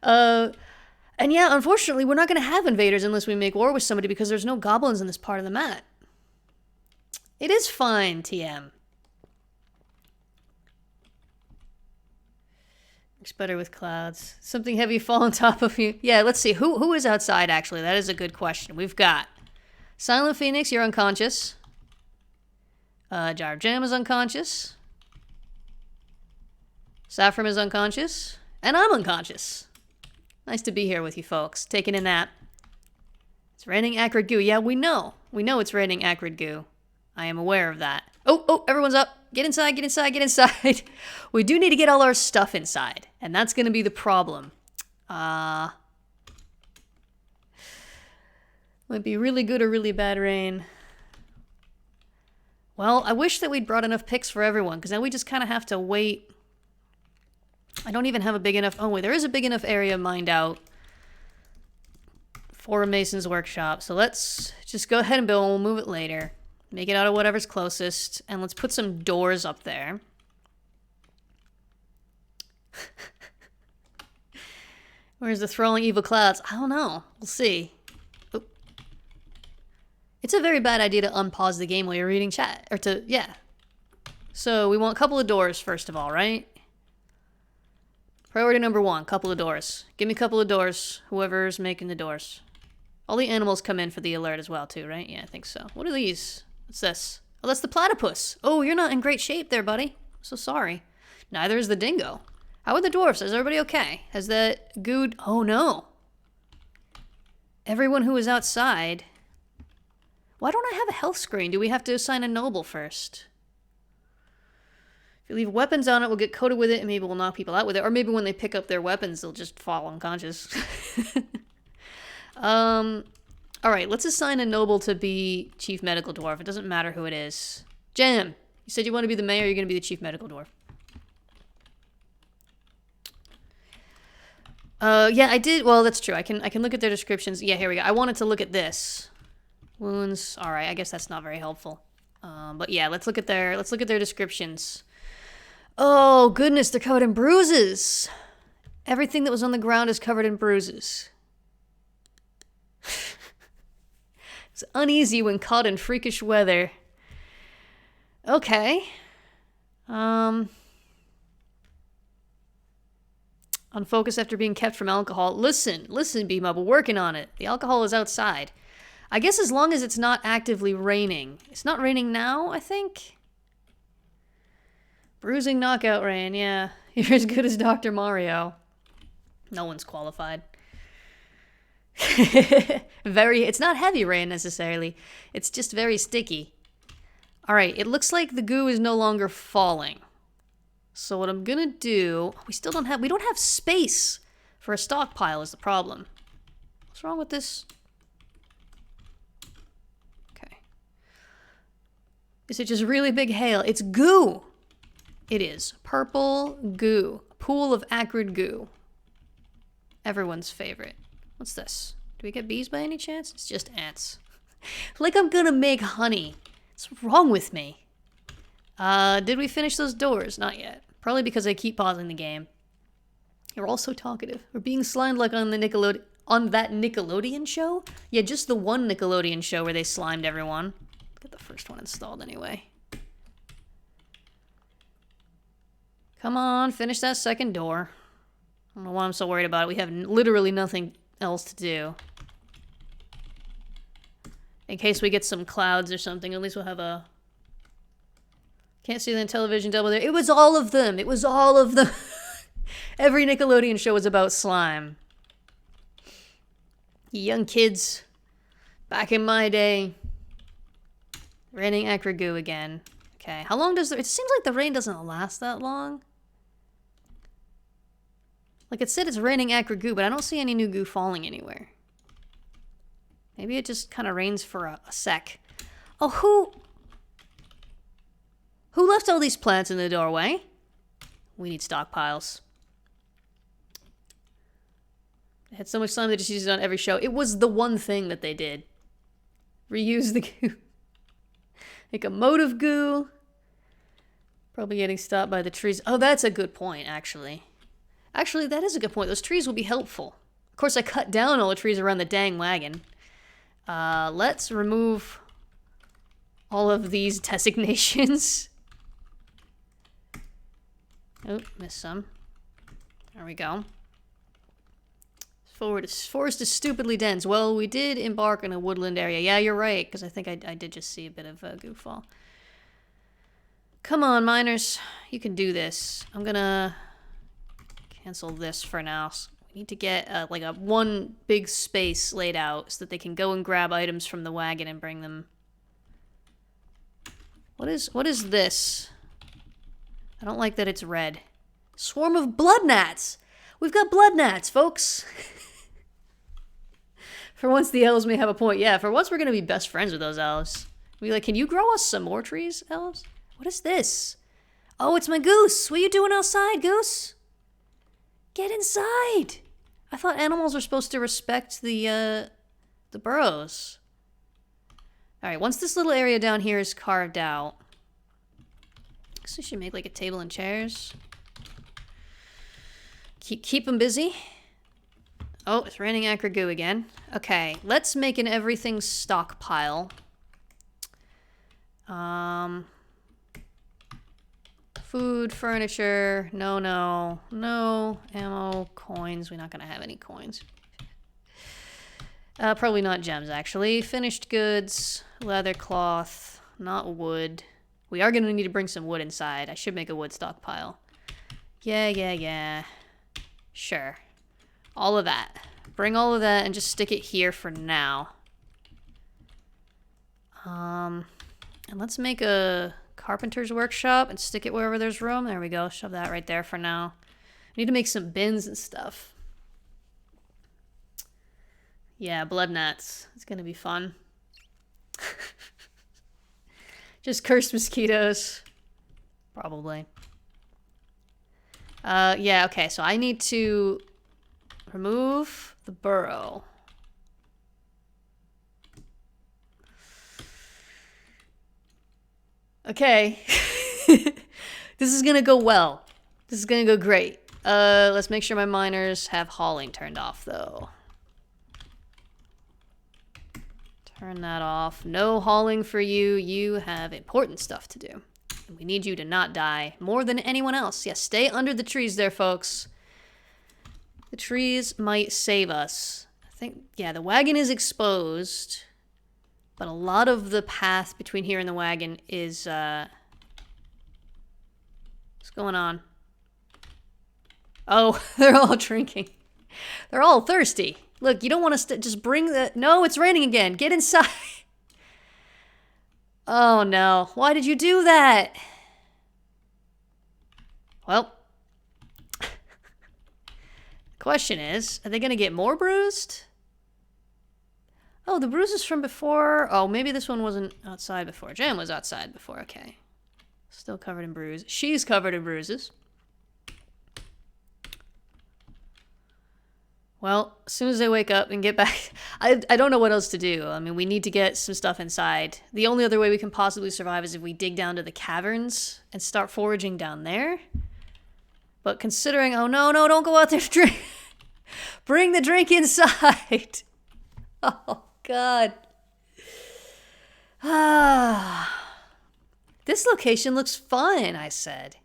And yeah, unfortunately, we're not going to have invaders unless we make war with somebody because there's no goblins in this part of the map. It is fine, TM. Looks better with clouds. Something heavy fall on top of you. Yeah, let's see. Who is outside, actually? That is a good question. We've got Silent Phoenix, you're unconscious. Jar of Jam is unconscious. Saffron is unconscious. And I'm unconscious. Nice to be here with you folks, taking a nap. It's raining acrid goo. Yeah, we know. We know it's raining acrid goo. I am aware of that. Oh, everyone's up. Get inside, get inside, get inside. We do need to get all our stuff inside, and that's going to be the problem. Might be really good or really bad rain. Well, I wish that we'd brought enough picks for everyone, because now we just kind of have to wait. I don't even have a big enough... Oh, wait, there is a big enough area mined out for a mason's workshop. So let's just go ahead and build, and we'll move it later. Make it out of whatever's closest. And let's put some doors up there. Where's the throwing evil clouds? I don't know. We'll see. Oop. It's a very bad idea to unpause the game while you're reading chat. Or to... Yeah. So we want a couple of doors first of all, right? Priority number 1, couple of doors. Give me a couple of doors, whoever's making the doors. All the animals come in for the alert as well, too, right? Yeah, I think so. What are these? What's this? Oh, that's the platypus. Oh, you're not in great shape there, buddy. I'm so sorry. Neither is the dingo. How are the dwarfs? Is everybody okay? Has that good... Oh, no. Everyone who is outside... Why don't I have a health screen? Do we have to assign a noble first? If you leave weapons on it, we'll get coated with it, and maybe we'll knock people out with it. Or maybe when they pick up their weapons, they'll just fall unconscious. Alright, let's assign a noble to be Chief Medical Dwarf. It doesn't matter who it is. Jam, you said you want to be the mayor, you're going to be the Chief Medical Dwarf. Yeah, I did. Well, that's true. I can look at their descriptions. Yeah, here we go. I wanted to look at this. Wounds. Alright, I guess that's not very helpful. But yeah, let's look at their descriptions. Oh, goodness, they're covered in bruises. Everything that was on the ground is covered in bruises. It's uneasy when caught in freakish weather. Okay. Unfocused after being kept from alcohol. Listen, Beema, we're working on it. The alcohol is outside. I guess as long as it's not actively raining. It's not raining now, I think. Bruising knockout rain, yeah. You're as good as Dr. Mario. No one's qualified. It's not heavy rain necessarily. It's just very sticky. All right, it looks like the goo is no longer falling. So what I'm gonna do, we don't have space for a stockpile is the problem. What's wrong with this? Okay. Is it just really big hail? It's goo. It is. Purple goo. Pool of acrid goo. Everyone's favorite. What's this? Do we get bees by any chance? It's just ants. Like I'm gonna make honey. What's wrong with me? Did we finish those doors? Not yet. Probably because I keep pausing the game. You're all so talkative. We're being slimed like on that Nickelodeon show? Yeah, just the one Nickelodeon show where they slimed everyone. Get the first one installed anyway. Come on, finish that second door. I don't know why I'm so worried about it. We have literally nothing else to do. In case we get some clouds or something, at least we'll have a... Can't see the television double there. It was all of them. It was all of them. Every Nickelodeon show was about slime. Young kids, back in my day. Raining acrid goo again. Okay, how long does it seems like the rain doesn't last that long. Like it said it's raining acrid goo, but I don't see any new goo falling anywhere. Maybe it just kind of rains for a sec. Oh, who left all these plants in the doorway? We need stockpiles. They had so much slime they just used it on every show. It was the one thing that they did. Reuse the goo. Make a moat of goo. Probably getting stopped by the trees. Oh, that's a good point, actually. Actually, that is a good point. Those trees will be helpful. Of course, I cut down all the trees around the dang wagon. Let's remove all of these designations. Oh, missed some. There we go. Forest is stupidly dense. Well, we did embark on a woodland area. Yeah, you're right, because I think I did just see a bit of a goo fall. Come on, miners. You can do this. I'm gonna cancel this for now. We need to get like a one big space laid out so that they can go and grab items from the wagon and bring them. What is this? I don't like that it's red. Swarm of blood gnats. We've got blood gnats, folks. For once, the elves may have a point. Yeah, for once, we're gonna be best friends with those elves. Be like, can you grow us some more trees, elves? What is this? Oh, it's my goose. What are you doing outside, goose? Get inside. I thought animals were supposed to respect the burrows. All right, once this little area down here is carved out, I guess we should make like a table and chairs. Keep them busy. Oh, it's raining acrid goo again. Okay, let's make an everything stockpile. Food, furniture, no, ammo, coins. We're not gonna have any coins. Probably not gems, actually. Finished goods, leather cloth, not wood. We are gonna need to bring some wood inside. I should make a wood stockpile. Yeah. Sure. All of that. Bring all of that and just stick it here for now. And let's make a carpenter's workshop and stick it wherever there's room. There we go. Shove that right there for now. Need to make some bins and stuff. Yeah, blood gnats. It's gonna be fun. Just cursed mosquitoes. Probably. Yeah, okay, so I need to remove the burrow. Okay. This is gonna go well. This is gonna go great. Let's make sure my miners have hauling turned off, though. Turn that off. No hauling for you. You have important stuff to do. And we need you to not die more than anyone else. Yes, stay under the trees there, folks. The trees might save us. I think, yeah, the wagon is exposed. But a lot of the path between here and the wagon is, what's going on? Oh, they're all drinking. They're all thirsty. Look, you don't want to just bring the... No, it's raining again. Get inside. Oh no, why did you do that? Well, question is, are they gonna get more bruised? Oh, the bruises from before. Oh, maybe this one wasn't outside before. Jen was outside before, okay. Still covered in bruises. She's covered in bruises. Well, as soon as they wake up and get back, I don't know what else to do. I mean, we need to get some stuff inside. The only other way we can possibly survive is if we dig down to the caverns and start foraging down there. But considering, oh no, don't go out there to drink. Bring the drink inside. Oh, God. This location looks fun, I said.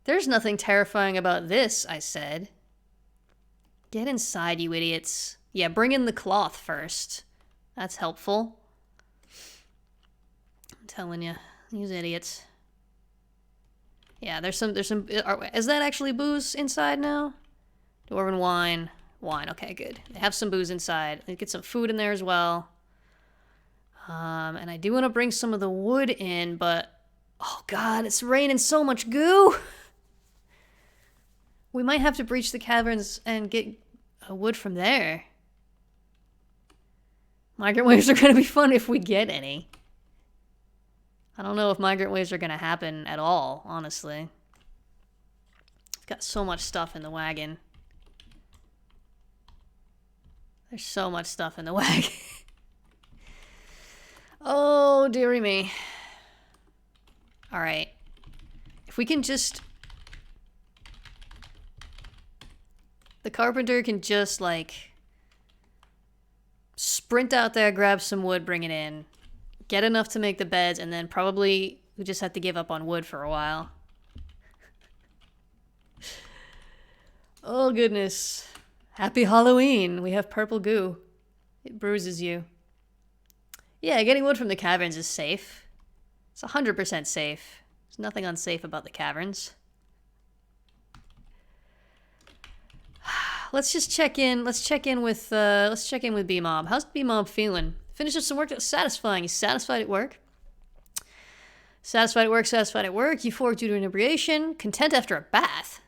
There's nothing terrifying about this, I said. Get inside, you idiots. Yeah, bring in the cloth first. That's helpful. I'm telling you, these idiots. Yeah, there's some, is that actually booze inside now? Dwarven wine. Wine, okay, good. They have some booze inside. They get some food in there as well. And I do want to bring some of the wood in, but... Oh, God, it's raining so much goo! We might have to breach the caverns and get wood from there. Migrant waves are going to be fun if we get any. I don't know if migrant waves are going to happen at all, honestly. I've got so much stuff in the wagon. There's so much stuff in the wagon. Oh, dearie me. Alright. If we can just... The carpenter can just, like... sprint out there, grab some wood, bring it in. Get enough to make the beds, and then probably we just have to give up on wood for a while. Oh, goodness. Happy Halloween. We have purple goo. It bruises you. Yeah, getting wood from the caverns is safe. It's 100% safe. There's nothing unsafe about the caverns. Let's just check in. Let's check in with B-Mob. How's B-Mob feeling? Finished some work that was satisfying. He's satisfied at work. Satisfied at work, satisfied at work. Euphoric due to inebriation. Content after a bath.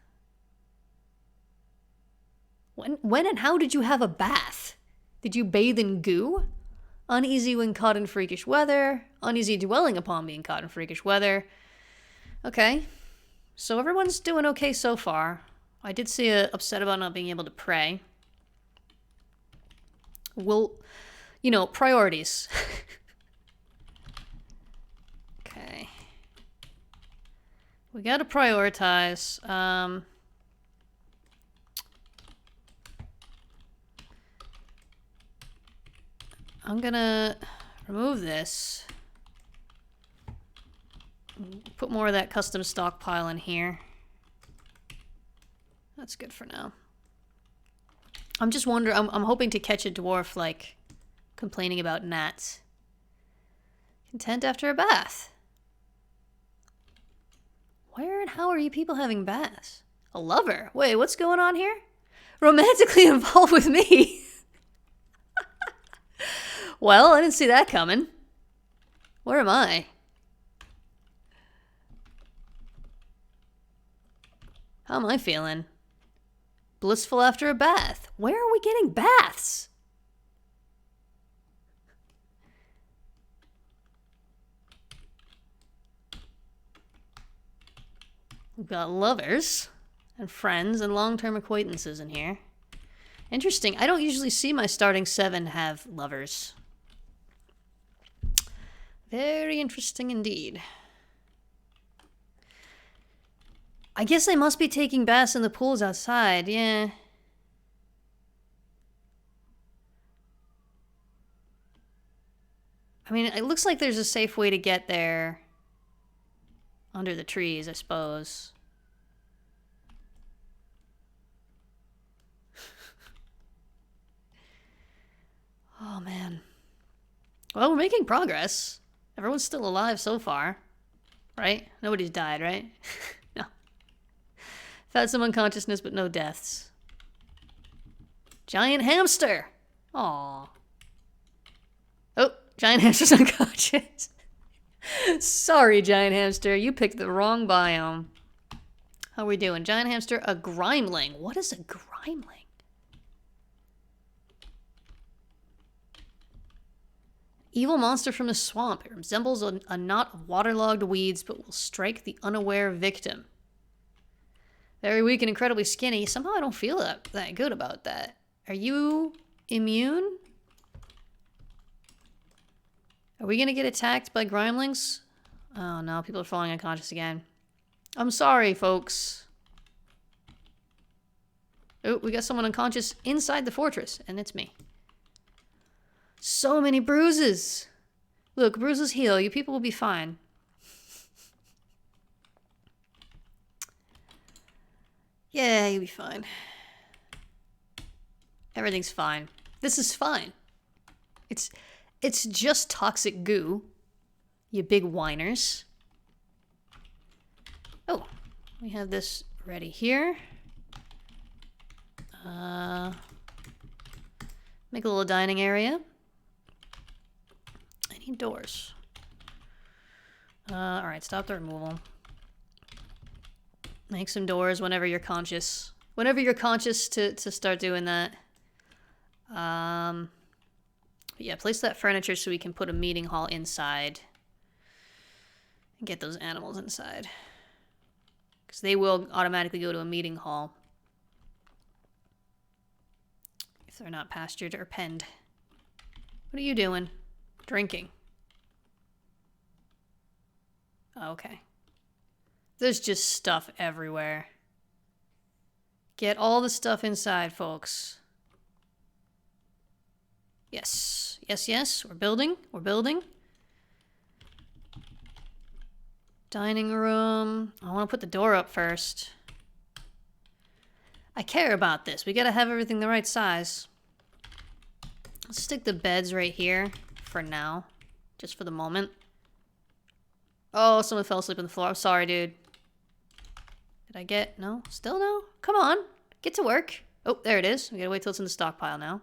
When and how did you have a bath? Did you bathe in goo? Uneasy when caught in freakish weather. Uneasy dwelling upon being caught in freakish weather. Okay. So everyone's doing okay so far. I did see upset about not being able to pray. Well, you know, priorities. Okay. We gotta prioritize. I'm gonna remove this. Put more of that custom stockpile in here. That's good for now. I'm just wondering, I'm hoping to catch a dwarf, like, complaining about gnats. Content after a bath. Where and how are you people having baths? A lover? Wait, what's going on here? Romantically involved with me? Well, I didn't see that coming. Where am I? How am I feeling? Blissful after a bath. Where are we getting baths? We've got lovers and friends and long-term acquaintances in here. Interesting. I don't usually see my starting 7 have lovers. Very interesting indeed. I guess they must be taking baths in the pools outside, yeah. I mean, it looks like there's a safe way to get there under the trees, I suppose. Oh, man. Well, we're making progress. Everyone's still alive so far. Right? Nobody's died, right? No. Had some unconsciousness, but no deaths. Giant hamster! Aww. Oh, giant hamster's unconscious. Sorry, giant hamster. You picked the wrong biome. How are we doing? Giant hamster, a grimeling. What is a grimeling? Evil monster from the swamp. It resembles a knot of waterlogged weeds, but will strike the unaware victim. Very weak and incredibly skinny. Somehow I don't feel that good about that. Are you immune? Are we gonna get attacked by grimelings? Oh no, people are falling unconscious again. I'm sorry, folks. Oh, we got someone unconscious inside the fortress, and it's me. So many bruises. Look, bruises heal. You people will be fine. Yeah, you'll be fine. Everything's fine. This is fine. It's just toxic goo. You big whiners. Oh, we have this ready here. Make a little dining area. I need doors. Alright, stop the removal. Make some doors whenever you're conscious. Whenever you're conscious to start doing that. Yeah, place that furniture so we can put a meeting hall inside. And get those animals inside. Because they will automatically go to a meeting hall. If they're not pastured or penned. What are you doing? Drinking. Okay. There's just stuff everywhere. Get all the stuff inside, folks. Yes. Yes, yes. We're building. We're building. Dining room. I want to put the door up first. I care about this. We gotta have everything the right size. Let's stick the beds right here for now. Just for the moment. Oh, someone fell asleep on the floor. I'm sorry, dude. Did I get... No? Still no? Come on. Get to work. Oh, there it is. We gotta wait till it's in the stockpile now.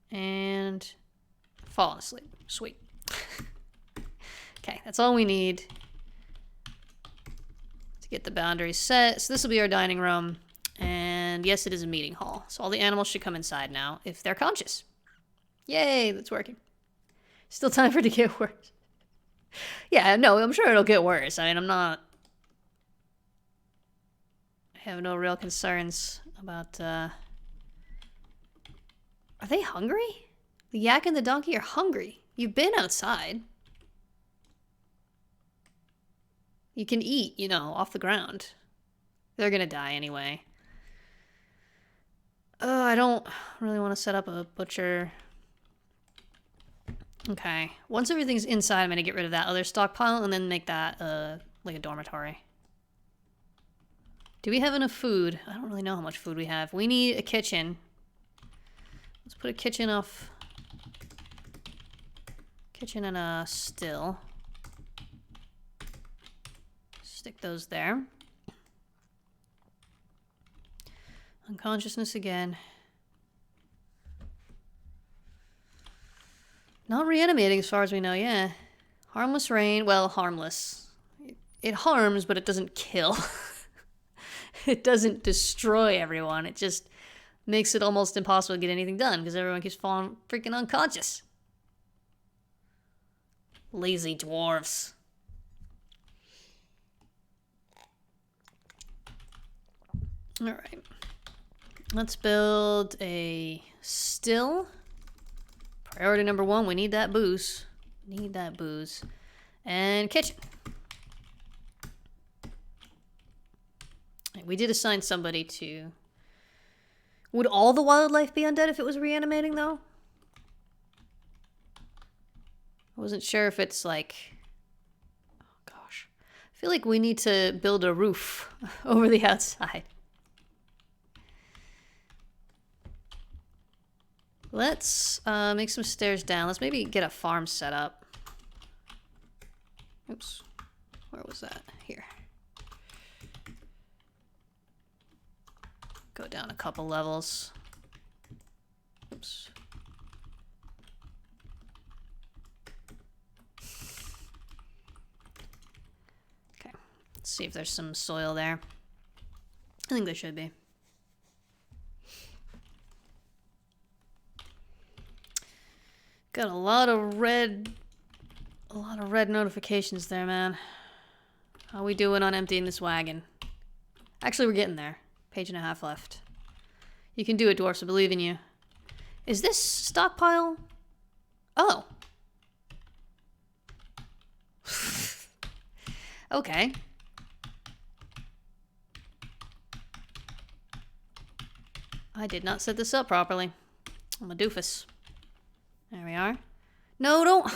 And... fallen asleep. Sweet. Okay, that's all we need to get the boundaries set. So this will be our dining room. And yes, it is a meeting hall. So all the animals should come inside now if they're conscious. Yay, that's working. Still time for it to get worse. Yeah, no, I'm sure it'll get worse. I mean, I have no real concerns about, Are they hungry? The yak and the donkey are hungry. You've been outside. You can eat, you know, off the ground. They're gonna die anyway. I don't really want to set up a butcher. Okay. Once everything's inside, I'm gonna get rid of that other stockpile and then make that, like a dormitory. Do we have enough food? I don't really know how much food we have. We need a kitchen. Let's put a kitchen off. Kitchen and a still. Stick those there. Unconsciousness again. Not reanimating as far as we know, yeah. Harmless rain. Well, harmless. It harms, but it doesn't kill. It doesn't destroy everyone. It just makes it almost impossible to get anything done because everyone keeps falling freaking unconscious. Lazy dwarves. Alright. Let's build a still. Priority number 1, we need that booze. Need that booze. And kitchen. We did assign somebody to... Would all the wildlife be undead if it was reanimating, though? I wasn't sure if it's like... Oh, gosh. I feel like we need to build a roof over the outside. Let's make some stairs down. Let's maybe get a farm set up. Oops. Where was that? Here. Go down a couple levels. Oops. see if there's some soil there. I think there should be. Got a lot of red notifications there, man. How we doing on emptying this wagon? Actually, we're getting there. Page and a half left. You can do it, dwarfs. I believe in you. Is this stockpile? Oh. Okay. I did not set this up properly. I'm a doofus. There we are. No, don't.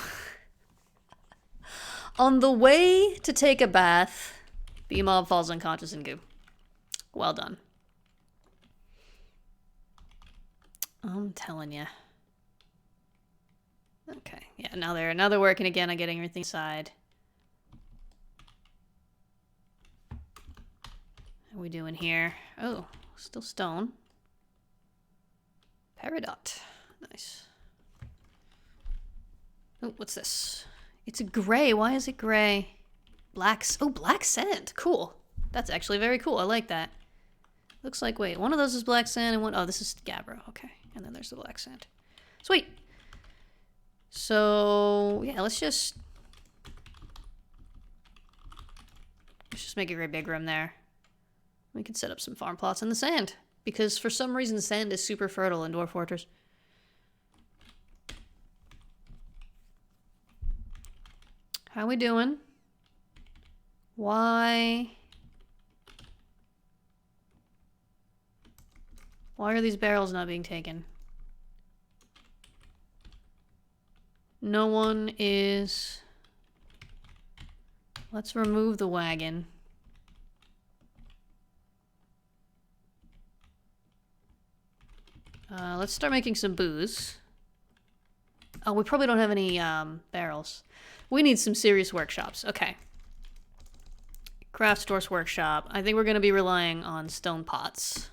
On the way to take a bath, B-Mob falls unconscious in goo. Well done. I'm telling you. Okay, yeah, now they're working again on getting everything inside. What are we doing here? Oh, still stone. Peridot. Nice. Oh, what's this? It's a gray. Why is it gray? Black sand. Cool. That's actually very cool. I like that. Looks like, wait, one of those is black sand and one, oh, this is gabbro. Okay. And then there's the black sand. Sweet. So, yeah, let's just make a great big room there. We can set up some farm plots in the sand. Because for some reason, sand is super fertile in Dwarf Fortress. How we doing? Why are these barrels not being taken? No one is... Let's remove the wagon. Let's start making some booze. Oh, we probably don't have any barrels. We need some serious workshops. Okay. Craft Store's workshop. I think we're going to be relying on stone pots.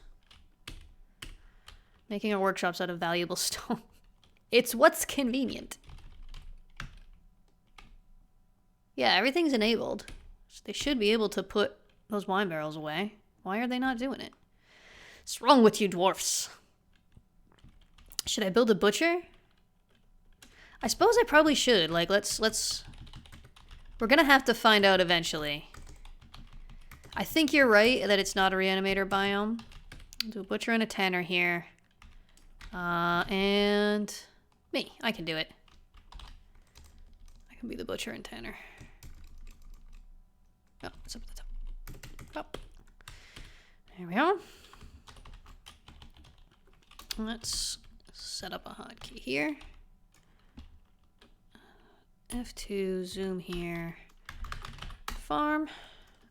Making our workshops out of valuable stone. It's what's convenient. Yeah, everything's enabled. So they should be able to put those wine barrels away. Why are they not doing it? What's wrong with you, dwarfs? Should I build a butcher? I suppose I probably should. Like, let's... We're gonna have to find out eventually. I think you're right that it's not a reanimator biome. I'll do a butcher and a tanner here. And... me. I can do it. I can be the butcher and tanner. Oh, it's up at the top. Up. There we go. Let's set up a hotkey here. F2, zoom here, farm,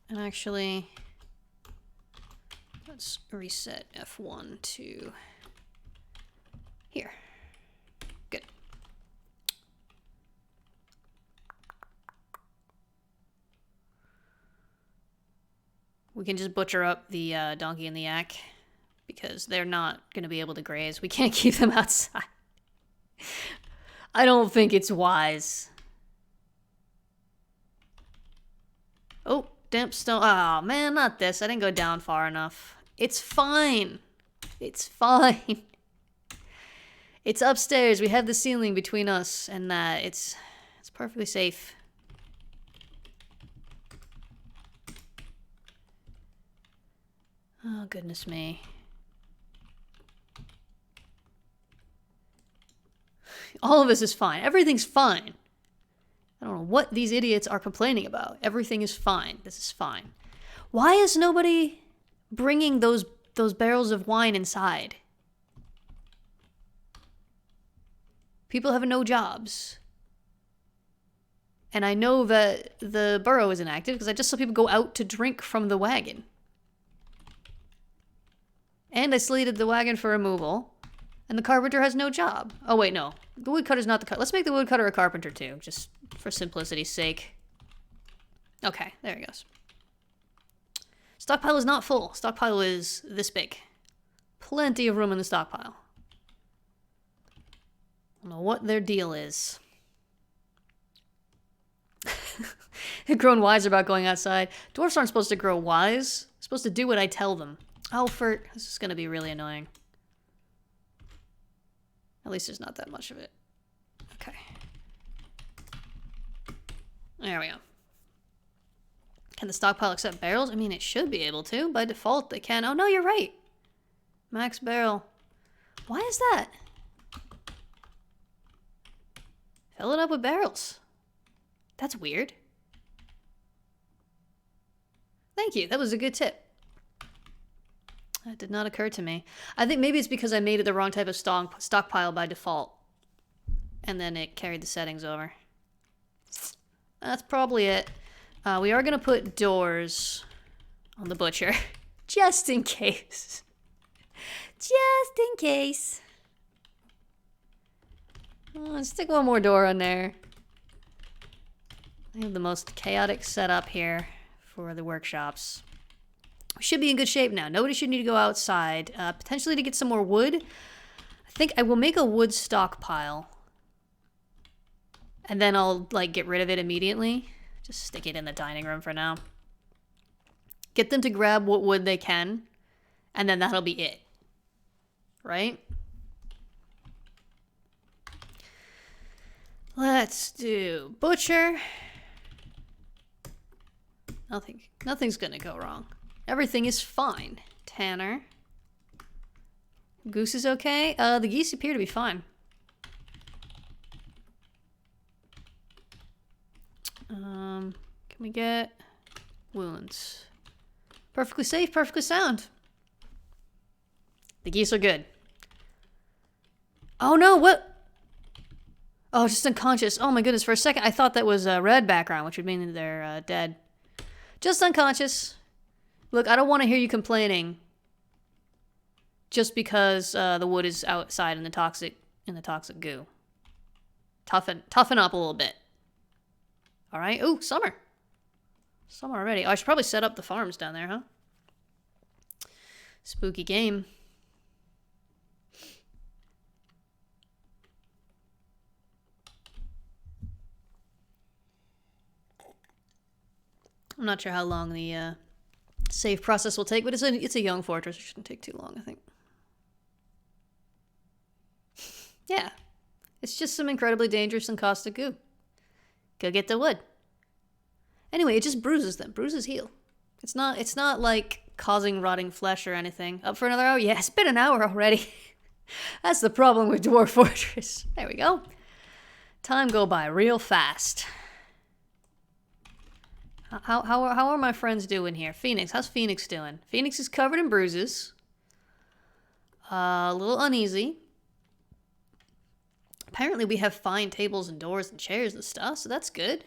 and actually, let's reset F1 to here. Good. We can just butcher up the donkey and the yak, because they're not going to be able to graze. We can't keep them outside. I don't think it's wise. Oh, damp stone. Oh, man, not this. I didn't go down far enough. It's fine. It's fine. It's upstairs. We have the ceiling between us and that. It's perfectly safe. Oh, goodness me. All of this is fine. Everything's fine. I don't know what these idiots are complaining about. Everything is fine. This is fine. Why is nobody bringing those barrels of wine inside? People have no jobs. And I know that the Burrow isn't active because I just saw people go out to drink from the wagon. And I slated the wagon for removal. And the carpenter has no job. Oh, wait, no. The woodcutter's not the cut. Let's make the woodcutter a carpenter, too. Just for simplicity's sake. Okay, there he goes. Stockpile is not full. Stockpile is this big. Plenty of room in the stockpile. I don't know what their deal is. Grown wise about going outside. Dwarfs aren't supposed to grow wise. They're supposed to do what I tell them. Oh, this is going to be really annoying. At least there's not that much of it. Okay. There we go. Can the stockpile accept barrels? I mean, it should be able to. By default, they can. Oh, no, you're right. Max barrel. Why is that? Fill it up with barrels. That's weird. Thank you. That was a good tip. That did not occur to me. I think maybe it's because I made it the wrong type of stockpile by default. And then it carried the settings over. That's probably it. We are going to put doors on the butcher. Just in case. Just in case. Let's stick one more door on there. I have the most chaotic setup here for the workshops. We should be in good shape now. Nobody should need to go outside. Potentially to get some more wood. I think I will make a wood stockpile. And then I'll, like, get rid of it immediately. Just stick it in the dining room for now. Get them to grab what wood they can. And then that'll be it. Right? Let's do butcher. Nothing's gonna go wrong. Everything is fine. Tanner. Goose is okay. The geese appear to be fine. Can we get wounds? Perfectly safe, perfectly sound. The geese are good. Oh no, what? Oh, just unconscious. Oh my goodness, for a second I thought that was a red background, which would mean that they're dead. Just unconscious. Look, I don't want to hear you complaining just because the wood is outside in the toxic goo. Toughen up a little bit. All right. Ooh, summer. Summer already. Oh, I should probably set up the farms down there, huh? Spooky game. I'm not sure how long the save process will take, but it's a young fortress. It shouldn't take too long, I think. Yeah. It's just some incredibly dangerous and caustic goo. Go get the wood. Anyway, it just bruises them. Bruises heal. It's not like causing rotting flesh or anything. Up for another hour? Yeah, it's been an hour already. That's the problem with Dwarf Fortress. There we go. Time go by real fast. How are my friends doing here? Phoenix, how's Phoenix doing? Phoenix is covered in bruises. A little uneasy. Apparently we have fine tables and doors and chairs and stuff, so that's good.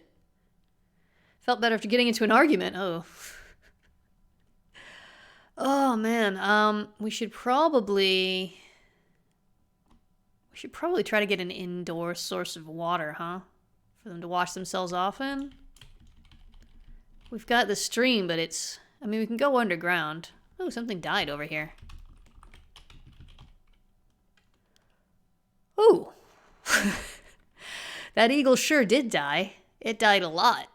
Felt better after getting into an argument. Oh. Oh, man. We should probably try to get an indoor source of water, huh? For them to wash themselves off in. We've got the stream, but I mean, we can go underground. Oh, something died over here. Ooh. That eagle sure did die. It died a lot.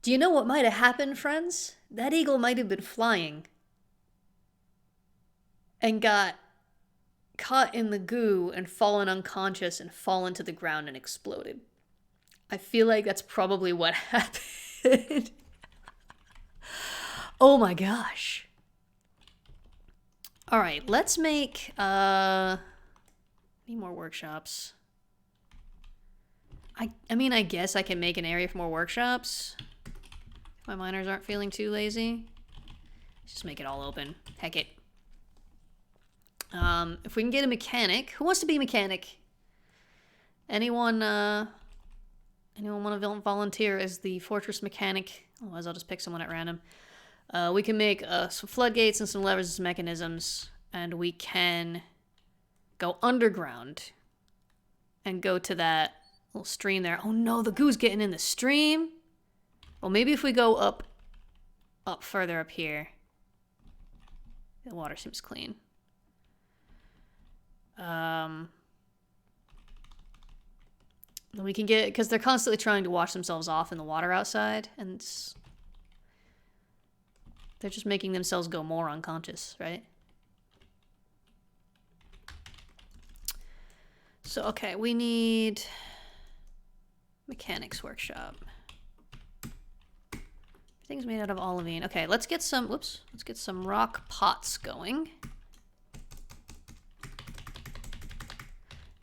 Do you know what might have happened, friends? That eagle might have been flying and got caught in the goo and fallen unconscious and fallen to the ground and exploded. I feel like that's probably what happened. Oh my gosh. All right, let's make need more workshops. I mean, I guess I can make an area for more workshops. If my miners aren't feeling too lazy. Let's just make it all open. Heck it. If we can get a mechanic. Who wants to be a mechanic? Anyone want to volunteer as the fortress mechanic? Otherwise, I'll just pick someone at random. We can make some floodgates and some levers and mechanisms, and we can go underground and go to that little stream there. Oh no, the goo's getting in the stream. Well, maybe if we go up further up here. The water seems clean. We can get, because they're constantly trying to wash themselves off in the water outside, and they're just making themselves go more unconscious, right? So, okay, we need mechanics workshop. Everything's made out of olivine. Okay, let's get some, whoops, let's get some rock pots going.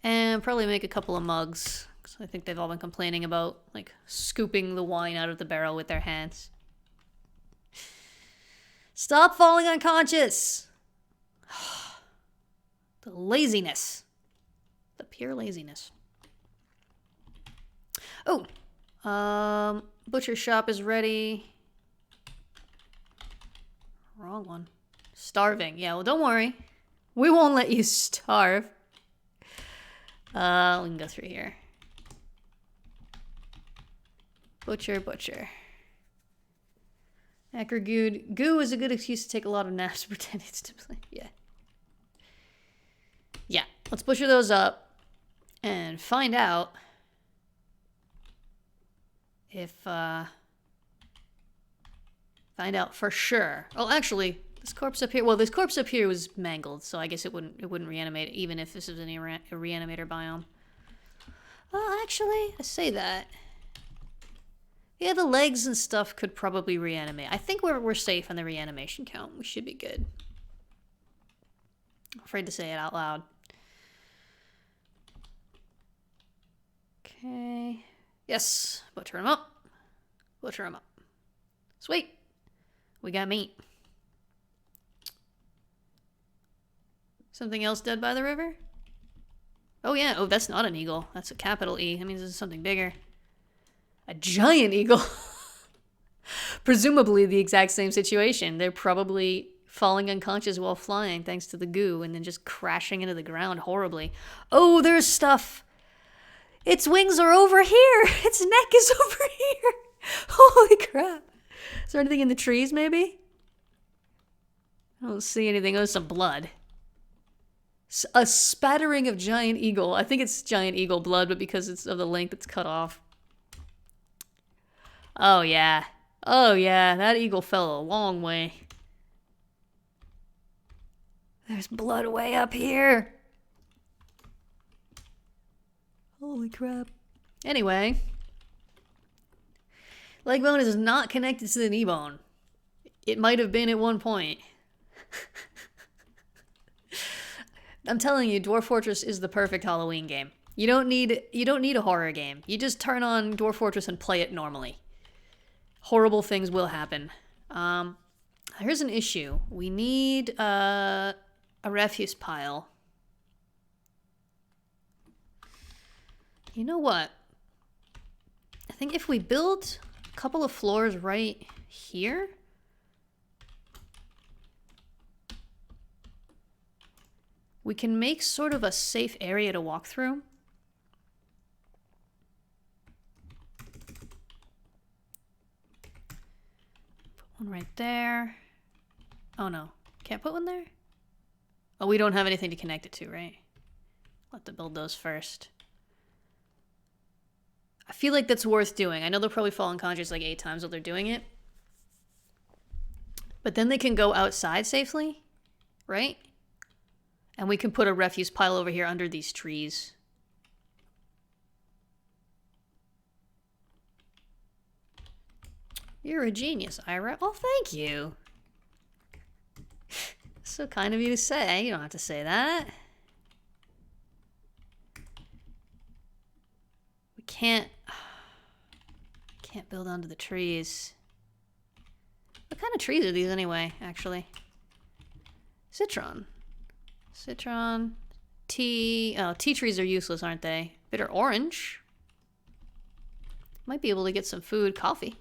And probably make a couple of mugs. I think they've all been complaining about, like, scooping the wine out of the barrel with their hands. Stop falling unconscious! The laziness. The pure laziness. Oh! Butcher shop is ready. Wrong one. Starving. Yeah, well, don't worry. We won't let you starve. We can go through here. Butcher, butcher. Acre goo is a good excuse to take a lot of naps pretending to play. Yeah. Yeah. Let's butcher those up and find out if find out for sure. Oh, actually, this corpse up here. Well, this corpse up here was mangled, so I guess it wouldn't reanimate even if this was a reanimator biome. Well, actually, I say that. Yeah, the legs and stuff could probably reanimate. I think we're safe on the reanimation count. We should be good. I'm afraid to say it out loud. Okay. Yes. Butcher him up. Butcher him up. Sweet. We got meat. Something else dead by the river? Oh yeah. Oh, that's not an eagle. That's a capital E. That means it's something bigger. A giant eagle. Presumably the exact same situation. They're probably falling unconscious while flying thanks to the goo and then just crashing into the ground horribly. Oh, there's stuff. Its wings are over here. Its neck is over here. Holy crap. Is there anything in the trees, maybe? I don't see anything. Oh, some blood. A spattering of giant eagle. I think it's giant eagle blood, but because it's of the length, it's cut off. Oh, yeah. Oh, yeah. That eagle fell a long way. There's blood way up here. Holy crap. Anyway. Leg bone is not connected to the knee bone. It might have been at one point. I'm telling you, Dwarf Fortress is the perfect Halloween game. You don't need a horror game. You just turn on Dwarf Fortress and play it normally. Horrible things will happen. Here's an issue. We need a refuse pile. You know what? I think if we build a couple of floors right here, we can make sort of a safe area to walk through. Put one right there. Oh no, can't put one there? Oh, we don't have anything to connect it to, right? We'll have to build those first. I feel like that's worth doing. I know they'll probably fall unconscious like 8 times while they're doing it. But then they can go outside safely, right? And we can put a refuse pile over here under these trees. You're a genius, Ira. Oh, thank you. So kind of you to say. You don't have to say that. We can't build onto the trees. What kind of trees are these anyway, actually? Citron. Citron. Tea. Oh, tea trees are useless, aren't they? Bitter orange. Might be able to get some food. Coffee.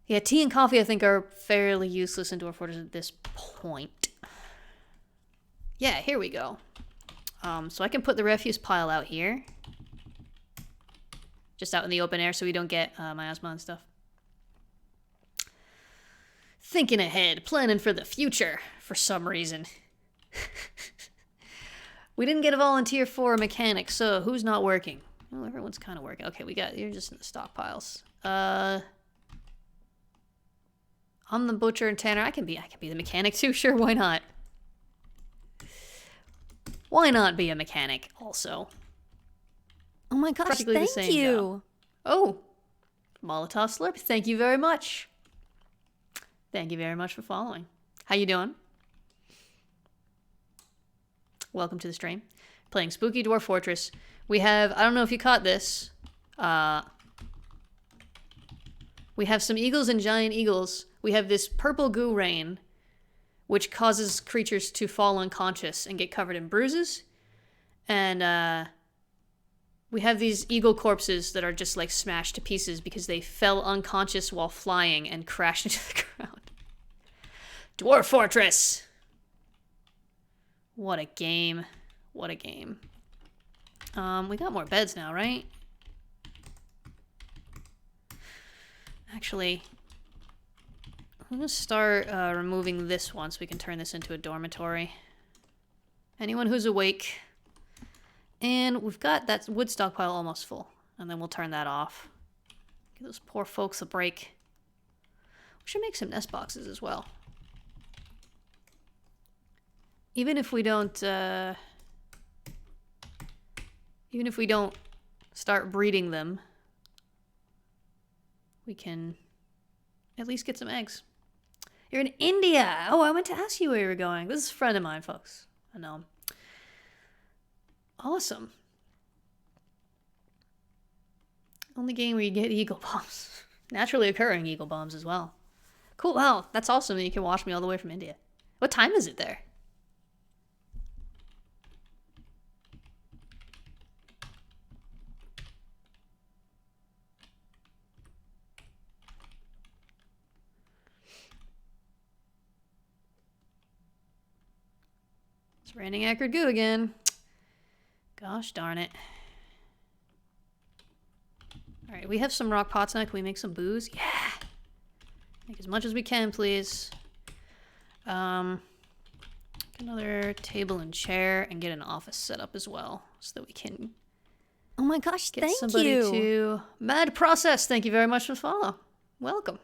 Yeah, tea and coffee I think are fairly useless in Dwarf Fortress at this point. Yeah, here we go. So I can put the refuse pile out here. Just out in the open air so we don't get miasma and stuff. Thinking ahead, planning for the future for some reason. We didn't get a volunteer for a mechanic, so who's not working? Well, everyone's kind of working. Okay, you're just in the stockpiles. I'm the butcher and tanner. I can be the mechanic too. Sure, why not? Why not be a mechanic also? Oh my gosh, Practically the thank same you. job. Oh, Molotov Slurp. Thank you very much. Thank you very much for following. How you doing? Welcome to the stream. Playing Spooky Dwarf Fortress. We have, I don't know if you caught this. We have some eagles and giant eagles. We have this purple goo rain, which causes creatures to fall unconscious and get covered in bruises. And we have these eagle corpses that are just like smashed to pieces because they fell unconscious while flying and crashed into the ground. Dwarf Fortress! What a game. What a game. We got more beds now, right? Actually, I'm gonna start removing this one so we can turn this into a dormitory. Anyone who's awake. And we've got that wood stockpile almost full. And then we'll turn that off. Give those poor folks a break. We should make some nest boxes as well. Even if we don't start breeding them, we can at least get some eggs. You're in India! Oh, I meant to ask you where you were going. This is a friend of mine, folks. I know him. Awesome. Only game where you get eagle bombs. Naturally occurring eagle bombs as well. Cool, wow, that's awesome that you can watch me all the way from India. What time is it there? It's raining acrid goo again. Gosh darn it. Alright, we have some rock pots now. Can we make some booze? Yeah! Make as much as we can, please. Another table and chair and get an office set up as well so that we can Oh my gosh, get thank somebody you. to Mad Process. Thank you very much for the follow. Welcome.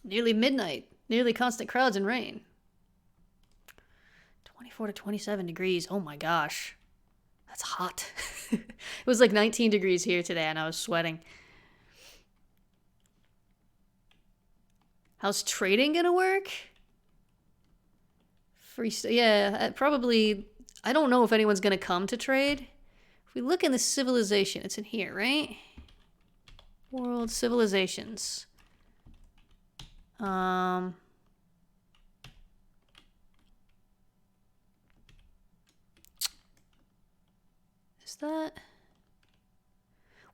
Nearly midnight. Nearly constant crowds and rain. 24 to 27 degrees. Oh my gosh. That's hot. It was like 19 degrees here today and I was sweating. How's trading gonna work? Yeah, probably. I don't know if anyone's gonna come to trade. If we look in the civilization, it's in here, right? World civilizations. Is that?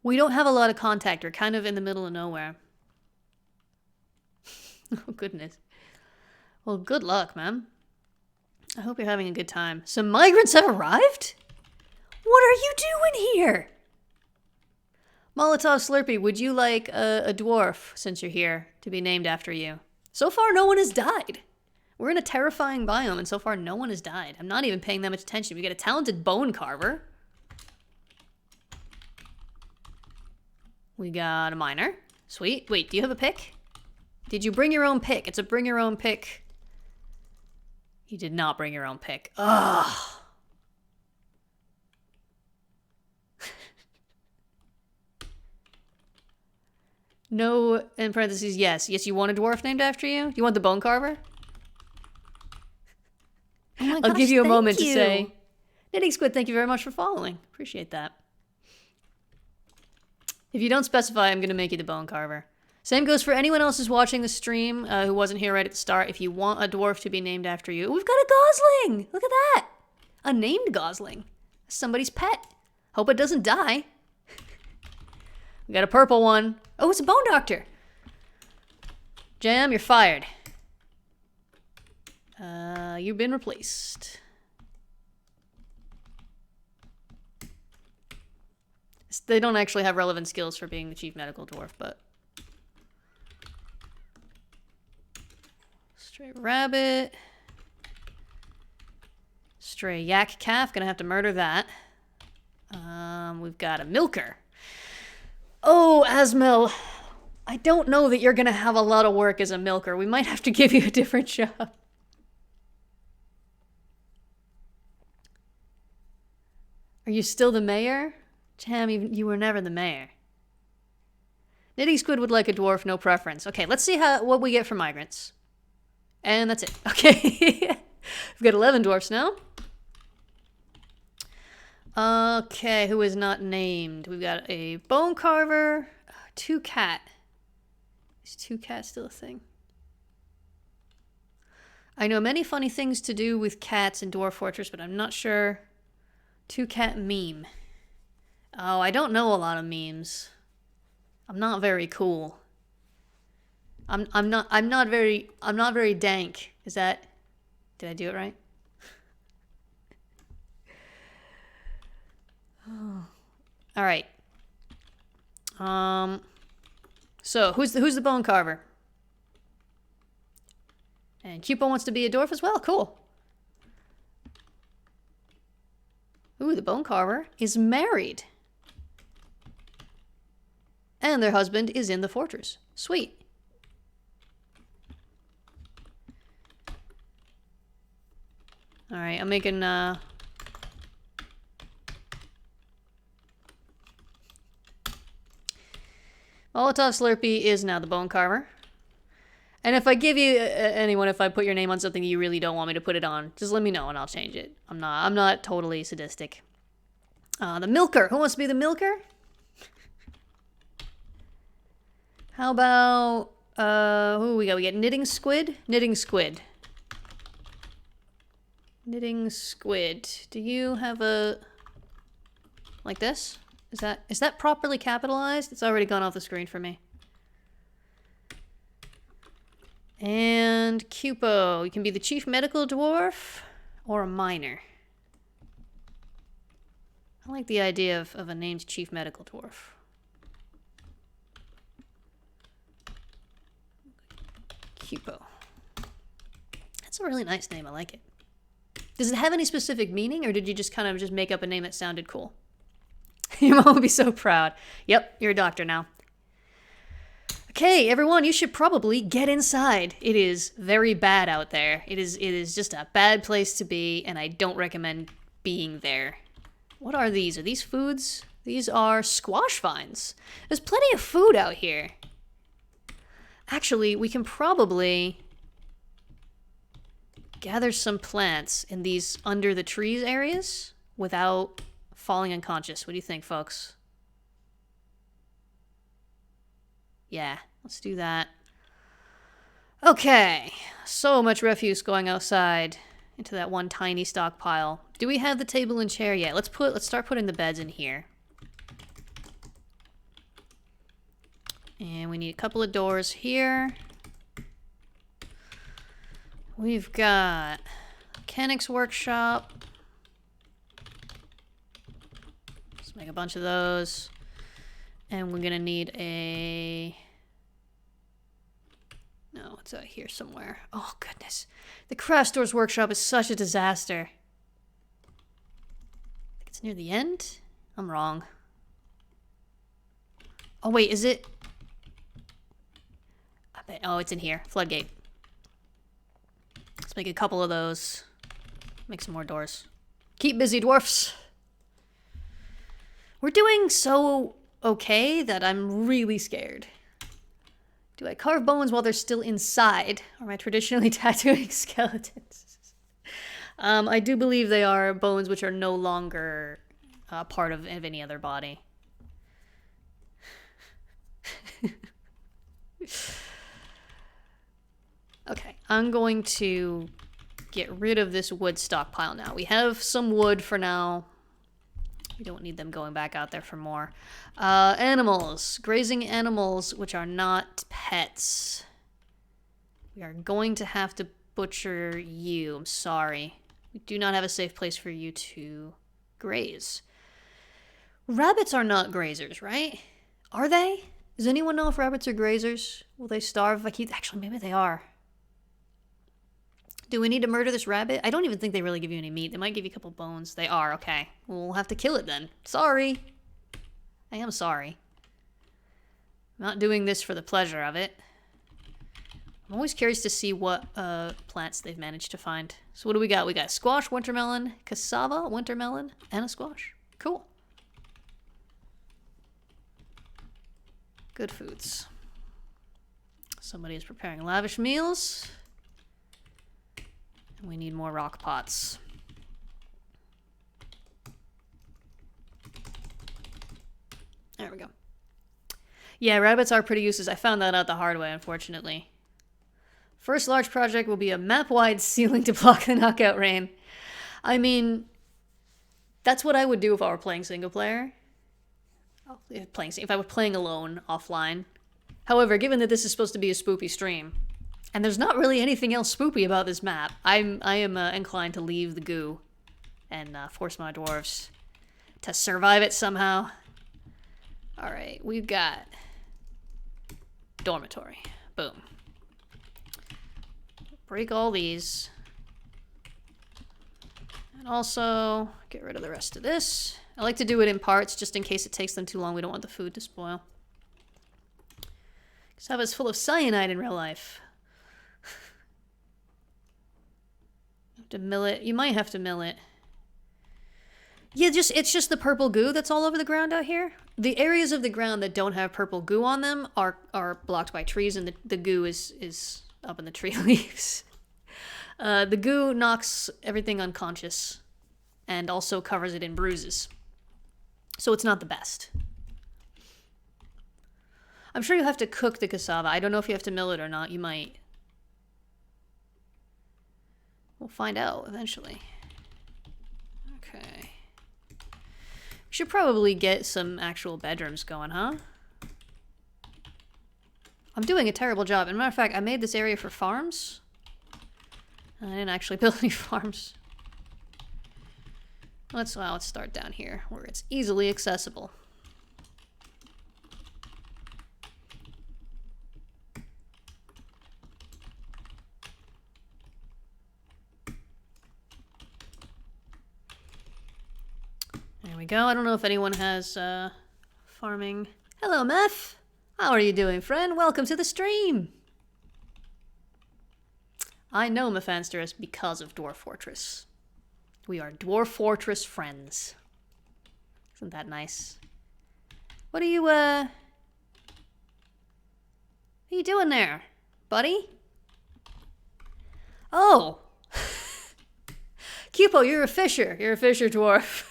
We don't have a lot of contact. We're kind of in the middle of nowhere. Oh, goodness. Well, good luck, man. I hope you're having a good time. Some migrants have arrived? What are you doing here? Molotov Slurpee, would you like a dwarf, since you're here, to be named after you? So far, no one has died. We're in a terrifying biome, and so far, no one has died. I'm not even paying that much attention. We got a talented bone carver. We got a miner. Sweet. Wait, do you have a pick? Did you bring your own pick? It's a bring your own pick. You did not bring your own pick. Ugh. No, in parentheses, yes. Yes, you want a dwarf named after you? You want the bone carver? Oh my I'll gosh, give you a thank moment to you. say. Knitting Squid, thank you very much for following. Appreciate that. If you don't specify, I'm going to make you the bone carver. Same goes for anyone else who's watching the stream who wasn't here right at the start. If you want a dwarf to be named after you, we've got a gosling! Look at that! A named gosling. Somebody's pet. Hope it doesn't die. We got a purple one. Oh, it's a bone doctor. Jam, you're fired. You've been replaced. They don't actually have relevant skills for being the chief medical dwarf, but... Stray rabbit. Stray yak calf. Gonna have to murder that. We've got a milker. Oh, Asmel, I don't know that you're gonna have a lot of work as a milker. We might have to give you a different job. Are you still the mayor? Jam, you were never the mayor. Knitting squid would like a dwarf, no preference. Okay, let's see what we get for migrants. And that's it. Okay. We've got 11 dwarfs now. Okay, who is not named? We've got a bone carver, 2 cat. Is 2 cat still a thing? I know many funny things to do with cats in Dwarf Fortress, but I'm not sure. 2 cat meme. Oh, I don't know a lot of memes. I'm not very cool. I'm not very dank. Is that, did I do it right? Oh. All right. So who's the bone carver? And Cupo wants to be a dwarf as well. Cool. Ooh, the bone carver is married. And their husband is in the fortress. Sweet. All right, I'm making Molotov Slurpee is now the bone carver. And if I give you anyone, if I put your name on something you really don't want me to put it on, just let me know and I'll change it. I'm not totally sadistic. The milker. Who wants to be the milker? How about who we got? We get knitting squid. Knitting squid. Knitting squid. Do you have a like this? Is that properly capitalized? It's already gone off the screen for me. And Cupo, you can be the chief medical dwarf or a miner. I like the idea of a named chief medical dwarf. Cupo. That's a really nice name, I like it. Does it have any specific meaning, or did you just kind of just make up a name that sounded cool? Your mom would be so proud. Yep, you're a doctor now. Okay, everyone, you should probably get inside. It is very bad out there. It is just a bad place to be, and I don't recommend being there. What are these? Are these foods? These are squash vines. There's plenty of food out here. Actually, we can probably gather some plants in these under the trees areas without falling unconscious. What do you think, folks? Yeah, let's do that. Okay, so much refuse going outside into that one tiny stockpile. Do we have the table and chair yet? Let's start putting the beds in here. And we need a couple of doors here. We've got mechanics workshop. Let's make a bunch of those. And we're gonna need a... No, it's out here somewhere. Oh, goodness. The craft stores workshop is such a disaster. I think it's near the end? I'm wrong. Oh, wait, is it... I bet... Oh, it's in here. Floodgate. Let's make a couple of those. Make some more doors. Keep busy, dwarfs. We're doing so okay that I'm really scared. Do I carve bones while they're still inside? Or am I traditionally tattooing skeletons? I do believe they are bones which are no longer part of any other body. Okay, I'm going to get rid of this wood stockpile now. We have some wood for now. We don't need them going back out there for more. Animals. Grazing animals, which are not pets. We are going to have to butcher you. I'm sorry. We do not have a safe place for you to graze. Rabbits are not grazers, right? Are they? Does anyone know if rabbits are grazers? Will they starve if I keep... Actually, maybe they are. Do we need to murder this rabbit? I don't even think they really give you any meat. They might give you a couple bones. They are, okay. We'll have to kill it then. Sorry. I am sorry. I'm not doing this for the pleasure of it. I'm always curious to see what plants they've managed to find. So what do we got? We got squash, wintermelon, cassava, wintermelon, and a squash. Cool. Good foods. Somebody is preparing lavish meals. And we need more rock pots. There we go. Yeah, rabbits are pretty useless. I found that out the hard way, unfortunately. First large project will be a map-wide ceiling to block the knockout rain. I mean, that's what I would do if I were playing single player. If I were playing alone, offline. However, given that this is supposed to be a spoopy stream, and there's not really anything else spoopy about this map, I am inclined to leave the goo and force my dwarves to survive it somehow. Alright, we've got dormitory. Boom. Break all these. And also, get rid of the rest of this. I like to do it in parts, just in case it takes them too long. We don't want the food to spoil. Cassava's full of cyanide in real life. You have to mill it. You might have to mill it. Yeah, it's just the purple goo that's all over the ground out here. The areas of the ground that don't have purple goo on them are blocked by trees, and the goo is up in the tree leaves. The goo knocks everything unconscious and also covers it in bruises. So it's not the best. I'm sure you have to cook the cassava. I don't know if you have to mill it or not. You might. We'll find out eventually. Okay. We should probably get some actual bedrooms going, huh? I'm doing a terrible job. As a matter of fact, I made this area for farms. I didn't actually build any farms. Let's start down here, where it's easily accessible. There we go. I don't know if anyone has farming. Hello, Meth. How are you doing, friend? Welcome to the stream. I know Mephansterus because of Dwarf Fortress. We are Dwarf Fortress friends. Isn't that nice? What are you doing there, buddy? Oh! Cupo, you're a fisher. You're a fisher dwarf.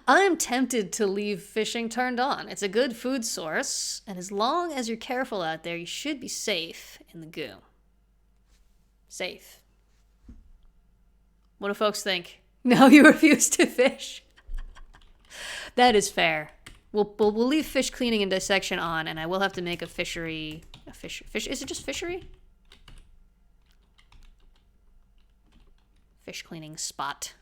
I'm tempted to leave fishing turned on. It's a good food source, and as long as you're careful out there, you should be safe in the goo. Safe. What do folks think? No, you refuse to fish. That is fair. We'll leave fish cleaning and dissection on, and I will have to make a fishery. Is it just fishery? Fish cleaning spot.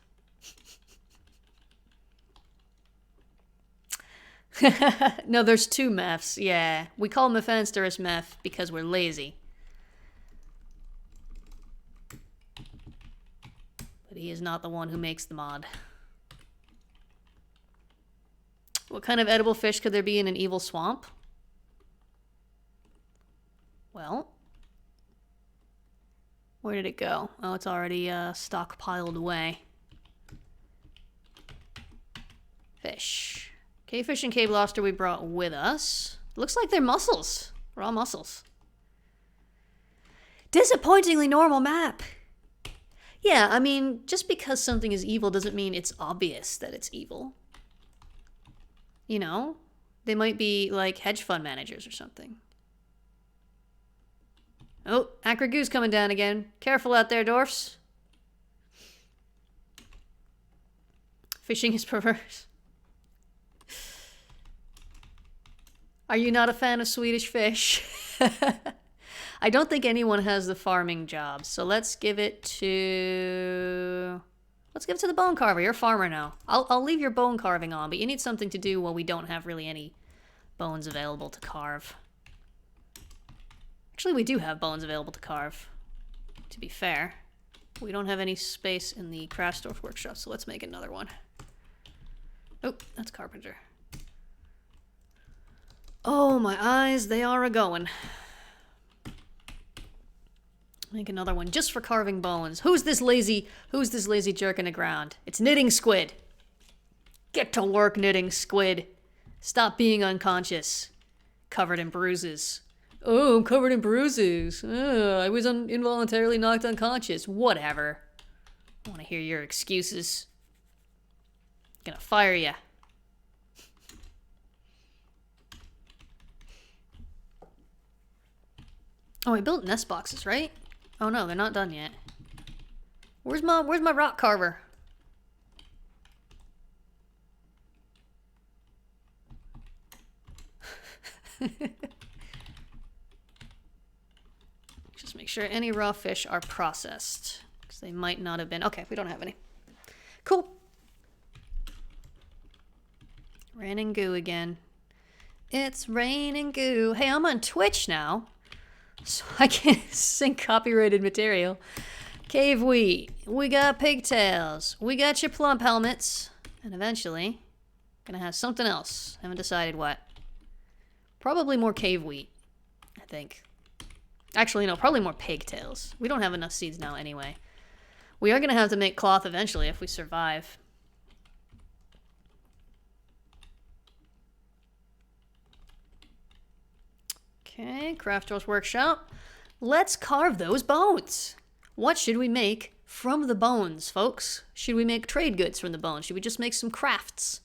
No, there's two Mephs. Yeah, we call Mephansterus Meph because we're lazy. But he is not the one who makes the mod. What kind of edible fish could there be in an evil swamp? Well, where did it go? Oh, it's already stockpiled away. Fish. Cavefish and cave lobster we brought with us. Looks like they're mussels. Raw mussels. Disappointingly normal map. Yeah, I mean, just because something is evil doesn't mean it's obvious that it's evil. You know? They might be, like, hedge fund managers or something. Oh, Acragoo's coming down again. Careful out there, dwarfs. Fishing is perverse. Are you not a fan of Swedish fish? I don't think anyone has the farming job, so let's give it to the bone carver. You're a farmer now. I'll leave your bone carving on, but you need something to do while we don't have really any bones available to carve. Actually, we do have bones available to carve, to be fair. We don't have any space in the Craftsdorf workshop, so let's make another one. Oh, that's carpenter. Oh, my eyes, they are a-going. Make another one just for carving bones. Who's this lazy jerk in the ground? It's knitting squid. Get to work, knitting squid. Stop being unconscious. Covered in bruises. Oh, I'm covered in bruises. I was involuntarily knocked unconscious. Whatever. I want to hear your excuses. Gonna fire ya. Oh, I built nest boxes, right? Oh no, they're not done yet. Where's my rock carver? Just make sure any raw fish are processed. Because they might not have been. Okay, we don't have any. Cool. Raining goo again. It's raining goo. Hey, I'm on Twitch now. So I can sync copyrighted material. Cave wheat. We got pigtails. We got your plump helmets. And eventually, gonna have something else. Haven't decided what. Probably more cave wheat, I think. Actually, no, probably more pigtails. We don't have enough seeds now anyway. We are gonna have to make cloth eventually if we survive. Okay, Crafter's Workshop. Let's carve those bones. What should we make from the bones, folks? Should we make trade goods from the bones? Should we just make some crafts?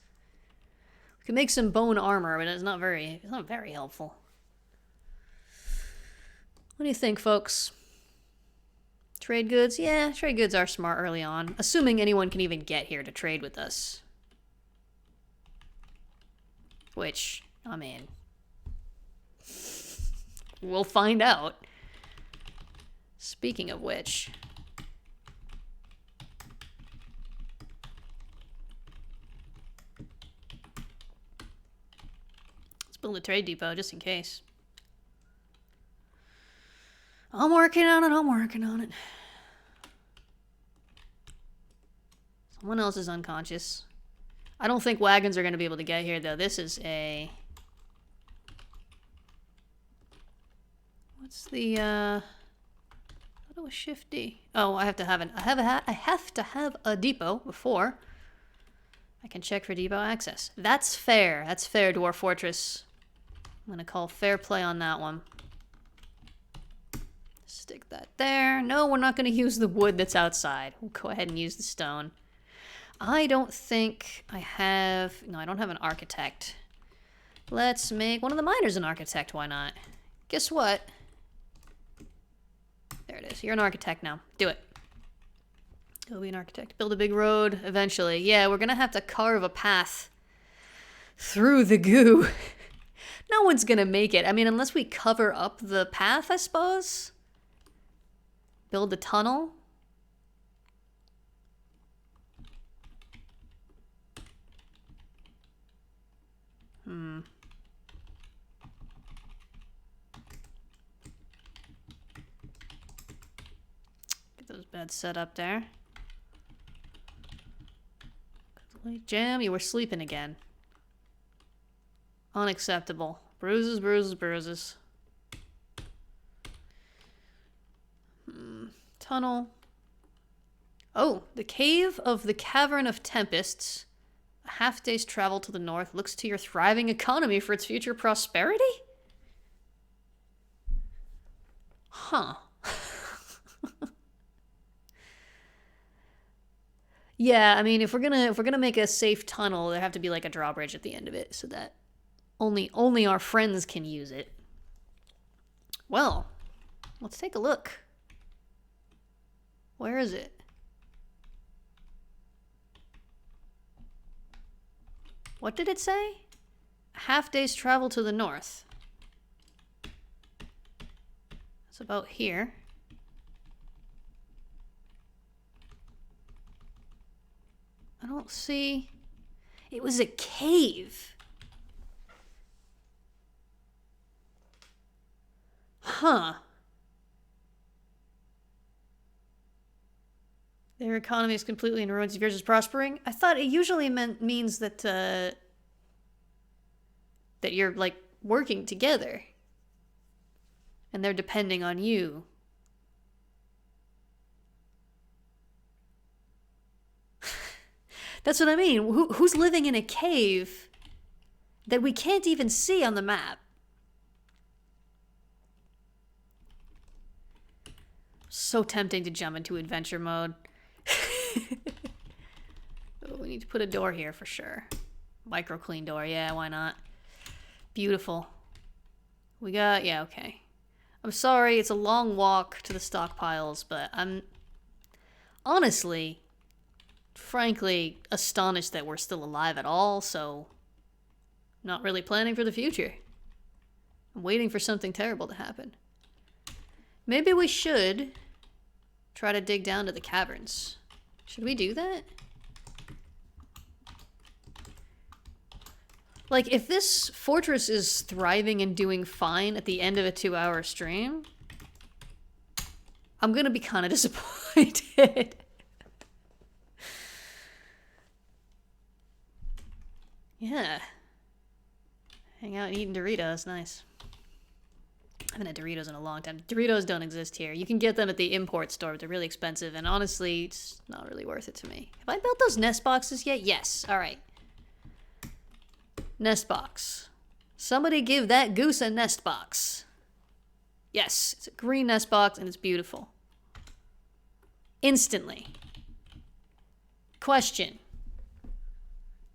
We can make some bone armor, but it's not very helpful. What do you think, folks? Trade goods? Yeah, trade goods are smart early on, assuming anyone can even get here to trade with us. Which, I mean, we'll find out. Speaking of which, let's build a trade depot just in case. I'm working on it. Someone else is unconscious. I don't think wagons are going to be able to get here, though. This is a... What's the, How do I shift D? Oh, I have to have a depot before I can check for depot access. That's fair. That's fair, Dwarf Fortress. I'm going to call fair play on that one. Stick that there. No, we're not going to use the wood that's outside. We'll go ahead and use the stone. I don't think I have... No, I don't have an architect. Let's make one of the miners an architect. Why not? Guess what? There it is. You're an architect now. Do it. Go be an architect. Build a big road eventually. Yeah, we're going to have to carve a path through the goo. No one's going to make it. I mean, unless we cover up the path, I suppose. Build a tunnel. Get those beds set up there. Jam, you were sleeping again. Unacceptable. Bruises, bruises, bruises. Tunnel. Oh, the Cave of the Cavern of Tempests. A half-day's travel to the north looks to your thriving economy for its future prosperity? Huh. Yeah, I mean, if we're gonna make a safe tunnel, there have to be like a drawbridge at the end of it, so that only our friends can use it. Well, let's take a look. Where is it? What did it say? A half-day's travel to the north. It's about here. I don't see... It was a cave. Huh. Their economy is completely in ruins. If yours is prospering. I thought it usually means that that you're like working together, and they're depending on you. That's what I mean. Who's living in a cave that we can't even see on the map? So tempting to jump into adventure mode. Oh, we need to put a door here for sure. Micro clean door, yeah, why not? Beautiful. We got, yeah, okay. I'm sorry, it's a long walk to the stockpiles, but I'm honestly, frankly, astonished that we're still alive at all, so not really planning for the future. I'm waiting for something terrible to happen. Maybe we should try to dig down to the caverns. Should we do that? Like, if this fortress is thriving and doing fine at the end of a 2-hour stream, I'm gonna be kind of disappointed. Yeah. Hang out and eating Doritos, nice. I haven't had Doritos in a long time. Doritos don't exist here. You can get them at the import store, but they're really expensive, and honestly, it's not really worth it to me. Have I built those nest boxes yet? Yes. Alright. Nest box. Somebody give that goose a nest box. Yes, it's a green nest box, and it's beautiful. Instantly. Question.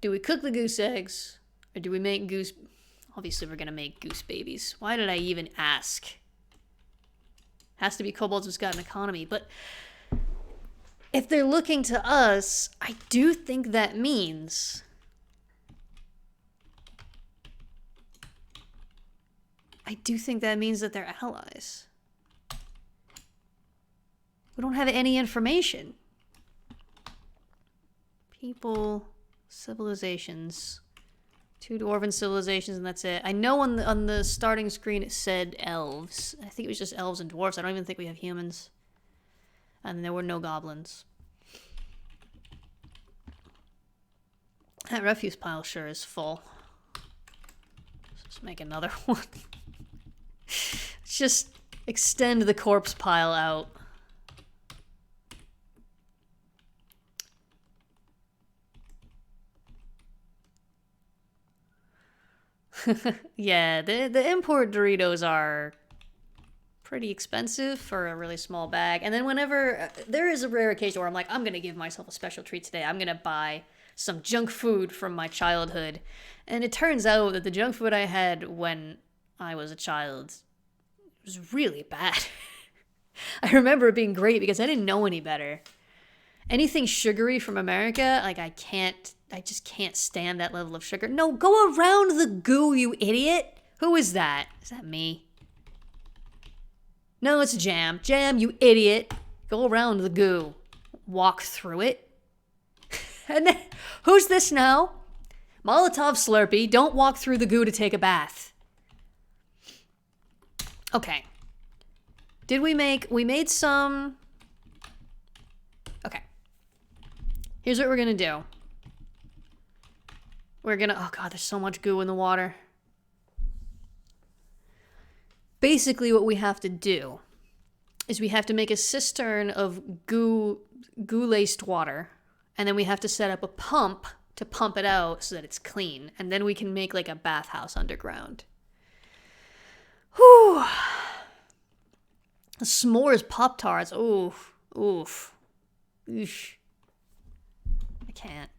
Do we cook the goose eggs, or do we make goose... Obviously, we're gonna make goose babies. Why did I even ask? Has to be kobolds who's got an economy. But if they're looking to us, I do think that means... that they're allies. We don't have any information. People, civilizations... 2 dwarven civilizations, and that's it. I know on the starting screen it said elves. I think it was just elves and dwarves. I don't even think we have humans. And there were no goblins. That refuse pile sure is full. Let's just make another one. Let's just extend the corpse pile out. Yeah, the import Doritos are pretty expensive for a really small bag. And then whenever, there is a rare occasion where I'm like, I'm going to give myself a special treat today. I'm going to buy some junk food from my childhood. And it turns out that the junk food I had when I was a child was really bad. I remember it being great because I didn't know any better. Anything sugary from America, like I just can't stand that level of sugar. No, go around the goo, you idiot. Who is that? Is that me? No, it's Jam. Jam, you idiot. Go around the goo. Walk through it. And then, who's this now? Molotov Slurpee, don't walk through the goo to take a bath. Okay. We made some... Okay. Here's what we're gonna do. We're gonna, oh god, there's so much goo in the water. Basically what we have to do is we have to make a cistern of goo-laced water, and then we have to set up a pump to pump it out so that it's clean, and then we can make like a bathhouse underground. Whew. S'mores Pop-Tarts, oof, oof, oof. I can't.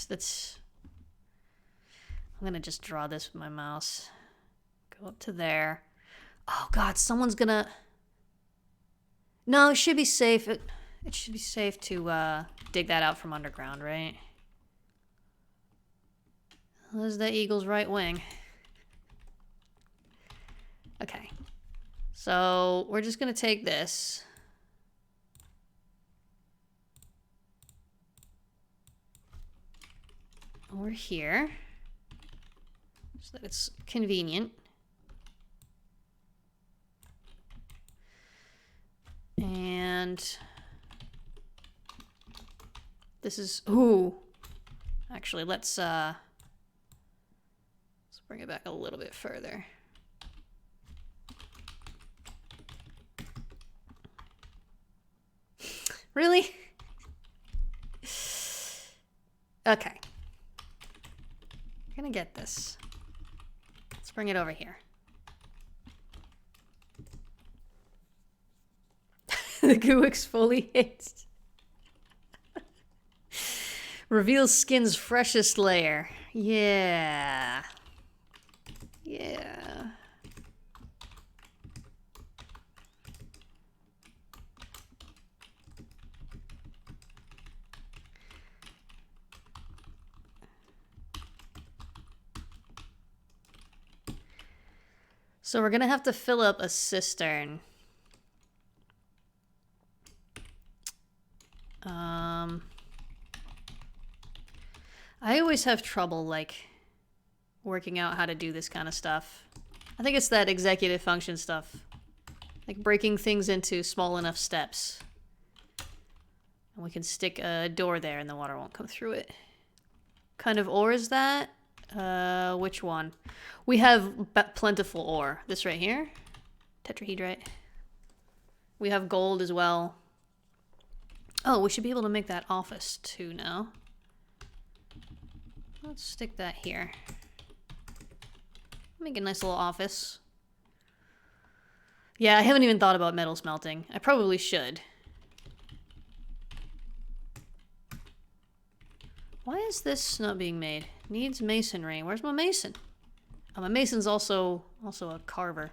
That's... I'm gonna just draw this with my mouse. Go up to there. Oh god, someone's gonna... No, it should be safe. It should be safe to dig that out from underground, right? There's the eagle's right wing. Okay. So, we're just gonna take this. Over here. So that it's convenient. And this is, ooh. Actually, let's bring it back a little bit further. Really? Okay. I'm gonna get this. Let's bring it over here. The goo exfoliates. Reveals skin's freshest layer. Yeah. Yeah. So we're gonna have to fill up a cistern. I always have trouble, like, working out how to do this kind of stuff. I think it's that executive function stuff. Like, breaking things into small enough steps. And we can stick a door there and the water won't come through it. What kind of ore is that? Which one? We have plentiful ore. This right here. Tetrahedrite. We have gold as well. Oh, we should be able to make that office too now. Let's stick that here. Make a nice little office. Yeah, I haven't even thought about metal smelting. I probably should. Why is this not being made? Needs masonry. Where's my mason? Oh, my mason's also a carver.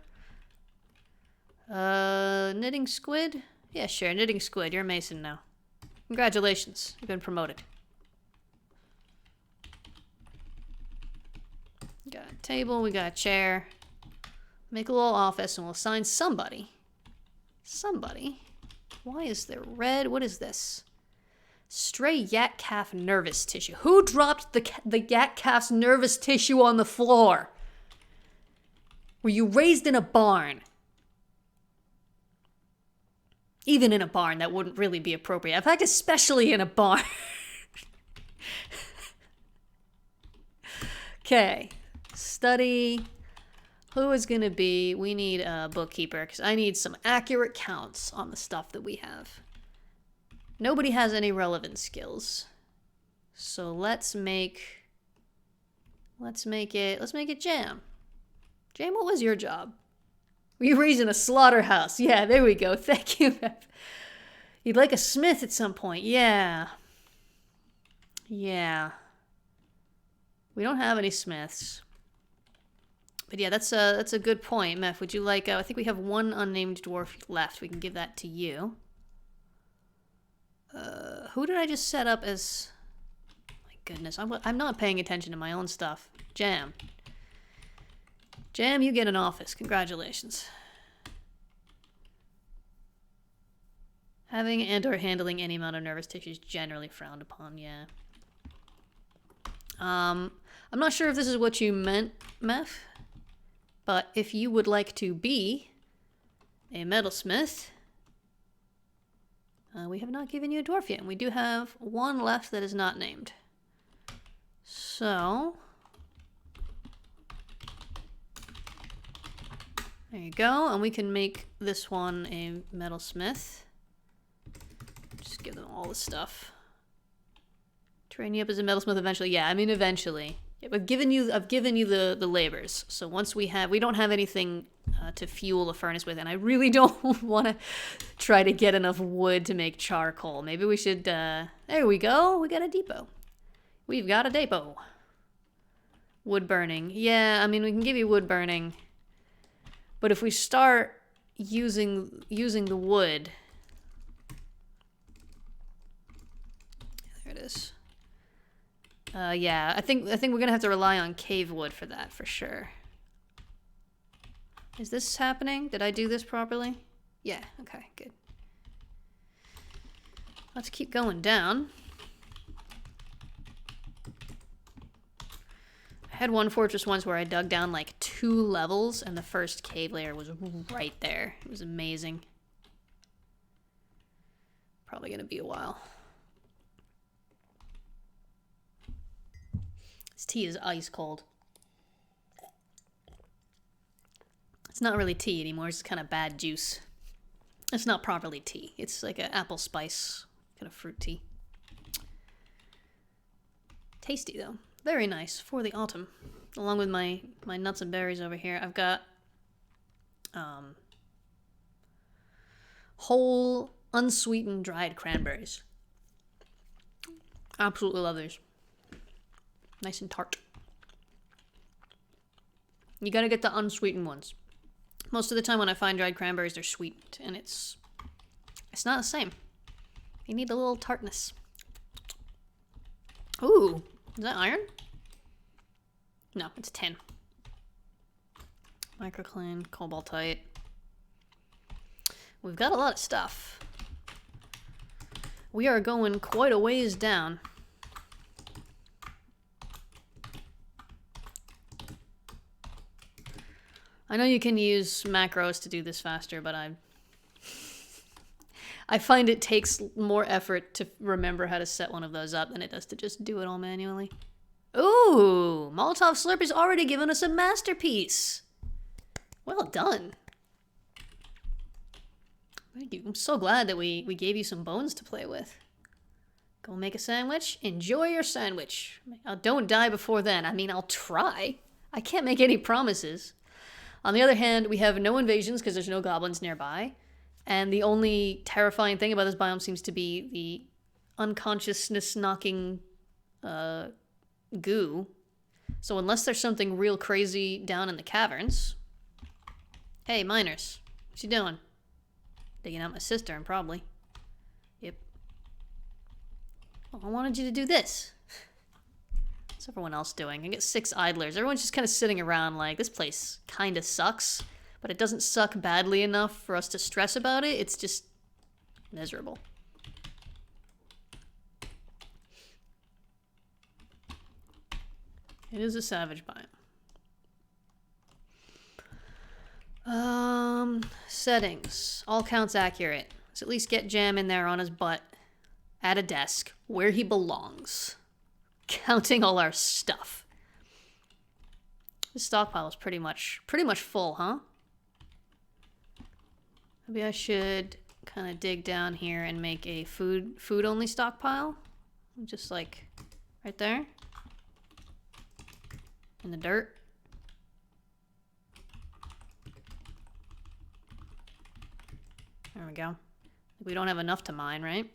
Knitting squid? Yeah, sure. Knitting squid. You're a mason now. Congratulations. You've been promoted. We got a table. We got a chair. Make a little office and we'll assign somebody. Somebody. Why is there red? What is this? Stray yak calf nervous tissue. Who dropped the yak calf's nervous tissue on the floor? Were you raised in a barn? Even in a barn, that wouldn't really be appropriate. In fact, especially in a barn. Okay. Study. Who is going to be... We need a bookkeeper, because I need some accurate counts on the stuff that we have. Nobody has any relevant skills. So let's make it Jam. Jam, what was your job? Were you raised in a slaughterhouse? Yeah, there we go. Thank you. You'd like a smith at some point. Yeah. Yeah. We don't have any smiths. But yeah, that's a good point. Meph, would you like... I think we have one unnamed dwarf left. We can give that to you. Who did I just set up as... My goodness, I'm not paying attention to my own stuff. Jam. Jam, you get an office. Congratulations. Having and/or handling any amount of nervous tissue is generally frowned upon, yeah. I'm not sure if this is what you meant, Meph, but if you would like to be a metalsmith, we have not given you a dwarf yet, and we do have one left that is not named. So... There you go, and we can make this one a metalsmith. Just give them all the stuff. Train you up as a metalsmith eventually. Yeah, I mean eventually. Yeah, I've given you the labors. So once we don't have anything to fuel a furnace with, and I really don't want to try to get enough wood to make charcoal. Maybe we should. There we go. We got a depot. We've got a depot. Wood burning. Yeah, I mean we can give you wood burning. But if we start using the wood, there it is. Yeah, I think we're gonna have to rely on cave wood for that for sure. Is this happening? Did I do this properly? Yeah. Okay. Good. Let's keep going down. I had one fortress once where I dug down like 2 levels and the first cave layer was right there. It was amazing. Probably gonna be a while. This tea is ice cold. It's not really tea anymore, it's kind of bad juice. It's not properly tea. It's like an apple spice kind of fruit tea. Tasty though. Very nice for the autumn. Along with my nuts and berries over here, I've got whole unsweetened dried cranberries. Absolutely love these. Nice and tart. You gotta get the unsweetened ones. Most of the time when I find dried cranberries, they're sweet, and it's not the same. You need a little tartness. Ooh, is that iron? No, it's tin. Microclean, cobaltite. We've got a lot of stuff. We are going quite a ways down. I know you can use macros to do this faster, but I find it takes more effort to remember how to set one of those up than it does to just do it all manually. Ooh, Molotov Slurp has already given us a masterpiece. Well done. Thank you. I'm so glad that we gave you some bones to play with. Go make a sandwich. Enjoy your sandwich. Don't die before then. I mean, I'll try. I can't make any promises. On the other hand, we have no invasions because there's no goblins nearby. And the only terrifying thing about this biome seems to be the unconsciousness-knocking goo. So unless there's something real crazy down in the caverns... Hey, miners. What you doing? Digging out my cistern, probably. Yep. Oh, I wanted you to do this. What's everyone else doing? I get 6 idlers. Everyone's just kind of sitting around like, this place kind of sucks, but it doesn't suck badly enough for us to stress about it. It's just miserable. It is a savage biome. Settings. All counts accurate. Let's at least get Jam in there on his butt. At a desk. Where he belongs. Counting all our stuff. This stockpile is pretty much full, huh? Maybe I should kind of dig down here and make a food-only stockpile. Just like right there. In the dirt. There we go. We don't have enough to mine, right?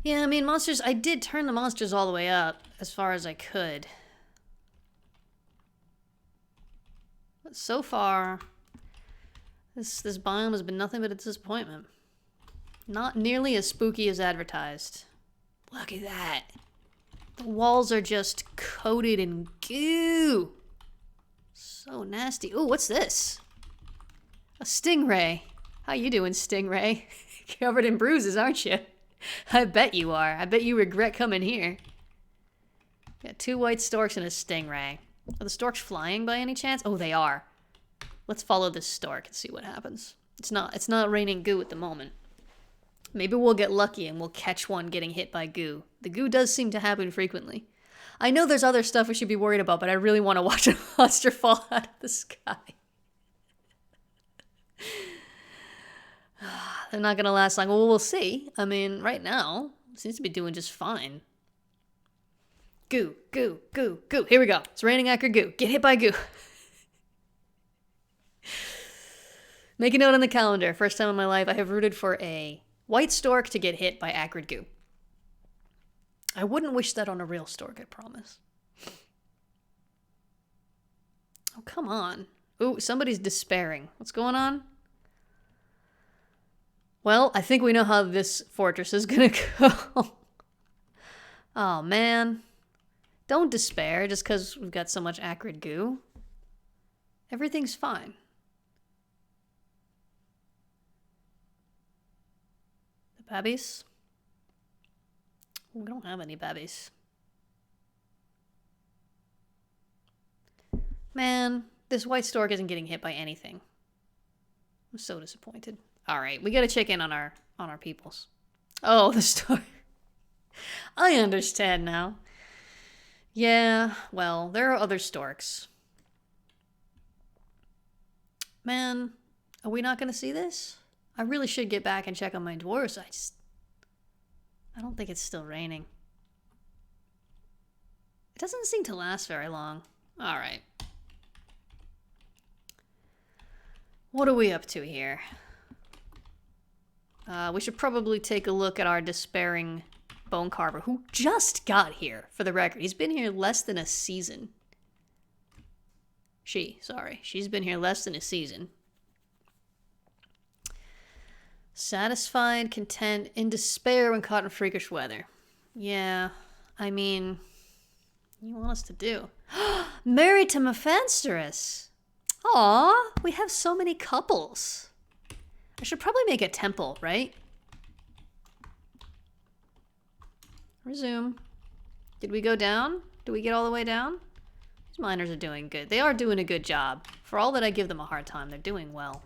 Yeah, I mean, monsters... I did turn the monsters all the way up as far as I could. But so far, this biome has been nothing but a disappointment. Not nearly as spooky as advertised. Look at that. The walls are just coated in goo. So nasty. Ooh, what's this? A stingray. How you doing, stingray? Covered in bruises, aren't you? I bet you are. I bet you regret coming here. Got 2 white storks and a stingray. Are the storks flying by any chance? Oh, they are. Let's follow this stork and see what happens. It's not raining goo at the moment. Maybe we'll get lucky and we'll catch one getting hit by goo. The goo does seem to happen frequently. I know there's other stuff we should be worried about, but I really want to watch a monster fall out of the sky. They're not going to last long. Well, we'll see. I mean, right now, it seems to be doing just fine. Goo, goo, goo, goo. Here we go. It's raining acrid goo. Get hit by goo. Make a note on the calendar. First time in my life I have rooted for a white stork to get hit by acrid goo. I wouldn't wish that on a real stork, I promise. Oh, come on. Ooh, somebody's despairing. What's going on? Well, I think we know how this fortress is gonna go. Oh, man. Don't despair just because we've got so much acrid goo. Everything's fine. The babbies? We don't have any babbies. Man, this white stork isn't getting hit by anything. I'm so disappointed. All right, we gotta check in on our peoples. Oh, the story. I understand now. Yeah, well, there are other storks. Man, are we not gonna see this? I really should get back and check on my dwarves. I don't think it's still raining. It doesn't seem to last very long. All right. What are we up to here? We should probably take a look at our despairing bone carver, who just got here, for the record. He's been here less than a season. She's been here less than a season. Satisfied, content, in despair when caught in freakish weather. Yeah, I mean, what do you want us to do? Married to Mephansterus. Aw, we have so many couples. I should probably make a temple, right? Resume. Did we go down? Did we get all the way down? These miners are doing good. They are doing a good job. For all that I give them a hard time, they're doing well.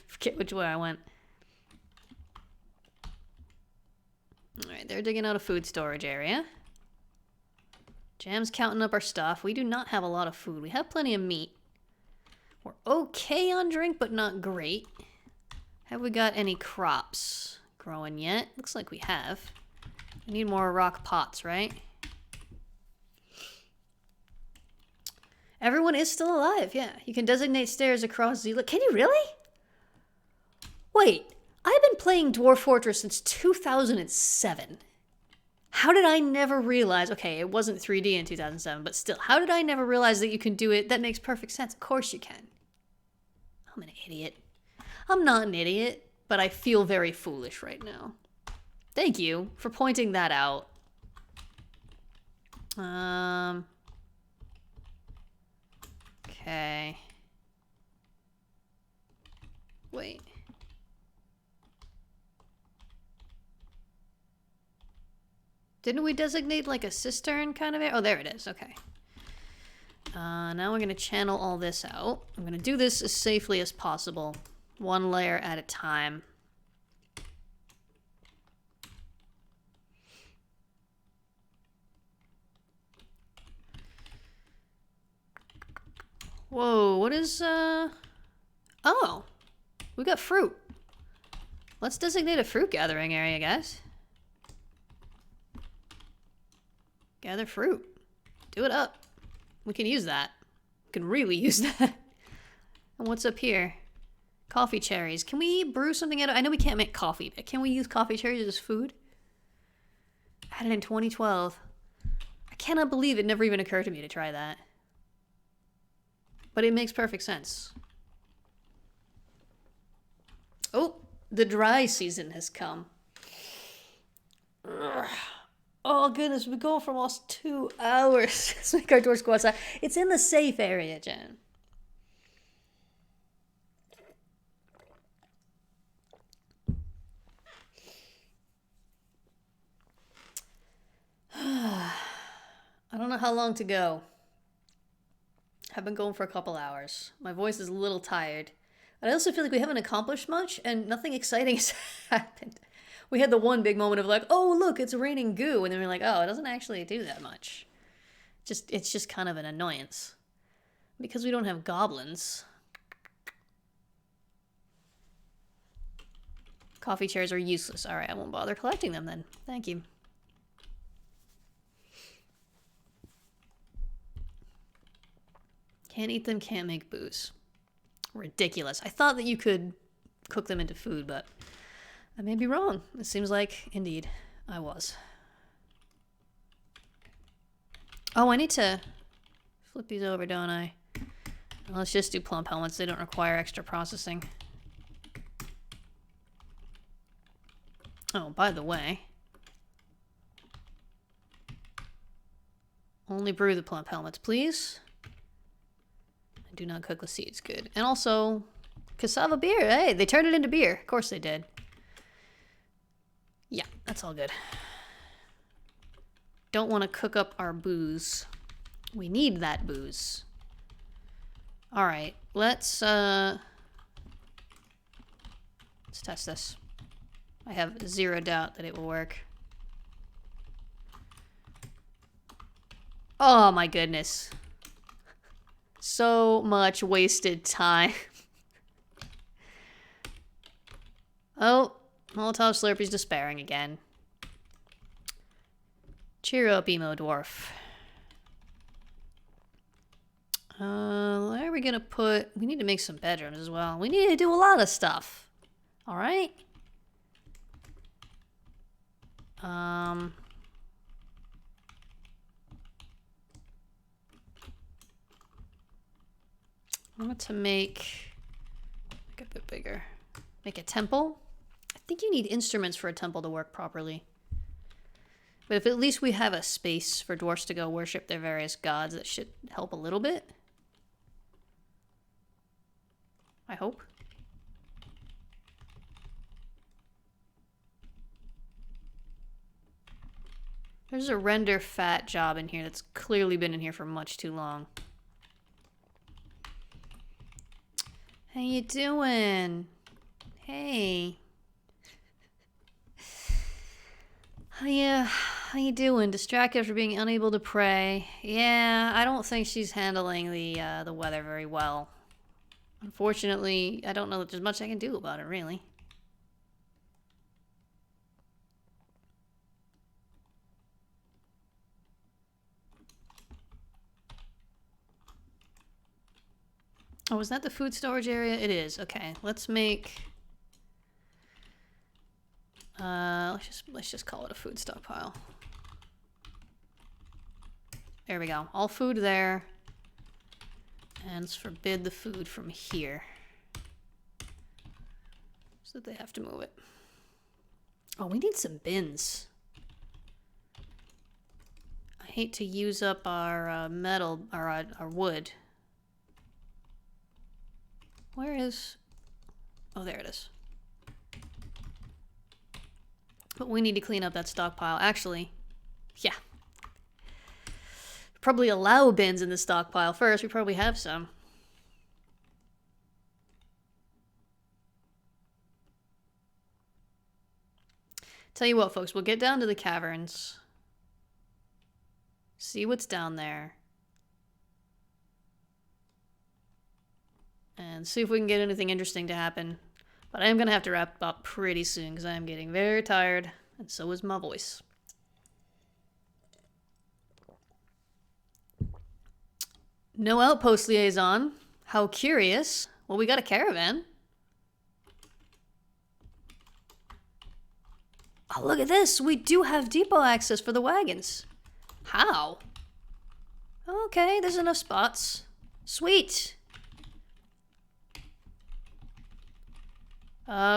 Forget which way I went. Alright, they're digging out a food storage area. Jam's counting up our stuff. We do not have a lot of food. We have plenty of meat. We're okay on drink, but not great. Have we got any crops growing yet? Looks like we have. We need more rock pots, right? Everyone is still alive, yeah. You can designate stairs across Zela. Can you really? Wait, I've been playing Dwarf Fortress since 2007. How did I never realize, okay, it wasn't 3D in 2007, but still, how did I never realize that you can do it? That makes perfect sense. Of course you can. I'm an idiot. I'm not an idiot, but I feel very foolish right now. Thank you for pointing that out. Okay. Wait. Didn't we designate like a cistern kind of area? Oh, there it is. Okay. Now we're going to channel all this out. I'm going to do this as safely as possible. One layer at a time. Whoa, what is, Oh, we got fruit. Let's designate a fruit gathering area, guys. Gather fruit. Do it up. We can use that. We can really use that. And what's up here? Coffee cherries. Can we brew something out of... I know we can't make coffee, but can we use coffee cherries as food? Added in 2012. I cannot believe it never even occurred to me to try that. But it makes perfect sense. Oh, the dry season has come. Ugh. Oh goodness, we're going for almost 2 hours. Let's make our doors go outside. It's in the safe area, Jen. I don't know how long to go. I've been going for a couple hours. My voice is a little tired. But I also feel like we haven't accomplished much and nothing exciting has happened. We had the one big moment of like, oh, look, it's raining goo. And then we're like, oh, it doesn't actually do that much. It's just kind of an annoyance. Because we don't have goblins. Coffee chairs are useless. All right, I won't bother collecting them then. Thank you. Can't eat them, can't make booze. Ridiculous. I thought that you could cook them into food, but I may be wrong. It seems like, indeed, I was. Oh, I need to flip these over, don't I? Let's just do plump helmets. They don't require extra processing. Oh, by the way. Only brew the plump helmets, please. And do not cook the seeds. Good. And also, cassava beer. Hey, they turned it into beer. Of course they did. Yeah, that's all good. don't want to cook up our booze. We need that booze. Alright, let's test this. I have zero doubt that it will work. Oh my goodness. So much wasted time. Oh, Molotov Slurpy's despairing again. Cheer up, emo dwarf. Where are we gonna put... We need to make some bedrooms as well. We need to do a lot of stuff. Alright? I want to make a bit bigger. Make a temple. I think you need instruments for a temple to work properly. But if at least we have a space for dwarves to go worship their various gods, that should help a little bit. I hope. There's a render fat job in here that's clearly been in here for much too long. How you doing? Hey. How you doing? Distracted for being unable to pray. Yeah, I don't think she's handling the weather very well. Unfortunately, I don't know that there's much I can do about it, really. Oh, is that the food storage area? It is. Okay, let's make... let's just call it a food stockpile. There we go. All food there. And let's forbid the food from here. So that they have to move it. Oh, we need some bins. I hate to use up our metal, our wood. Where is... Oh, there it is. But we need to clean up that stockpile. Actually, yeah. Probably allow bins in the stockpile first. We probably have some. Tell you what, folks. We'll get down to the caverns. See what's down there. And see if we can get anything interesting to happen. But I am going to have to wrap up pretty soon because I am getting very tired. And so is my voice. No outpost liaison. How curious. Well, we got a caravan. Oh, look at this. We do have depot access for the wagons. How? Okay, there's enough spots. Sweet.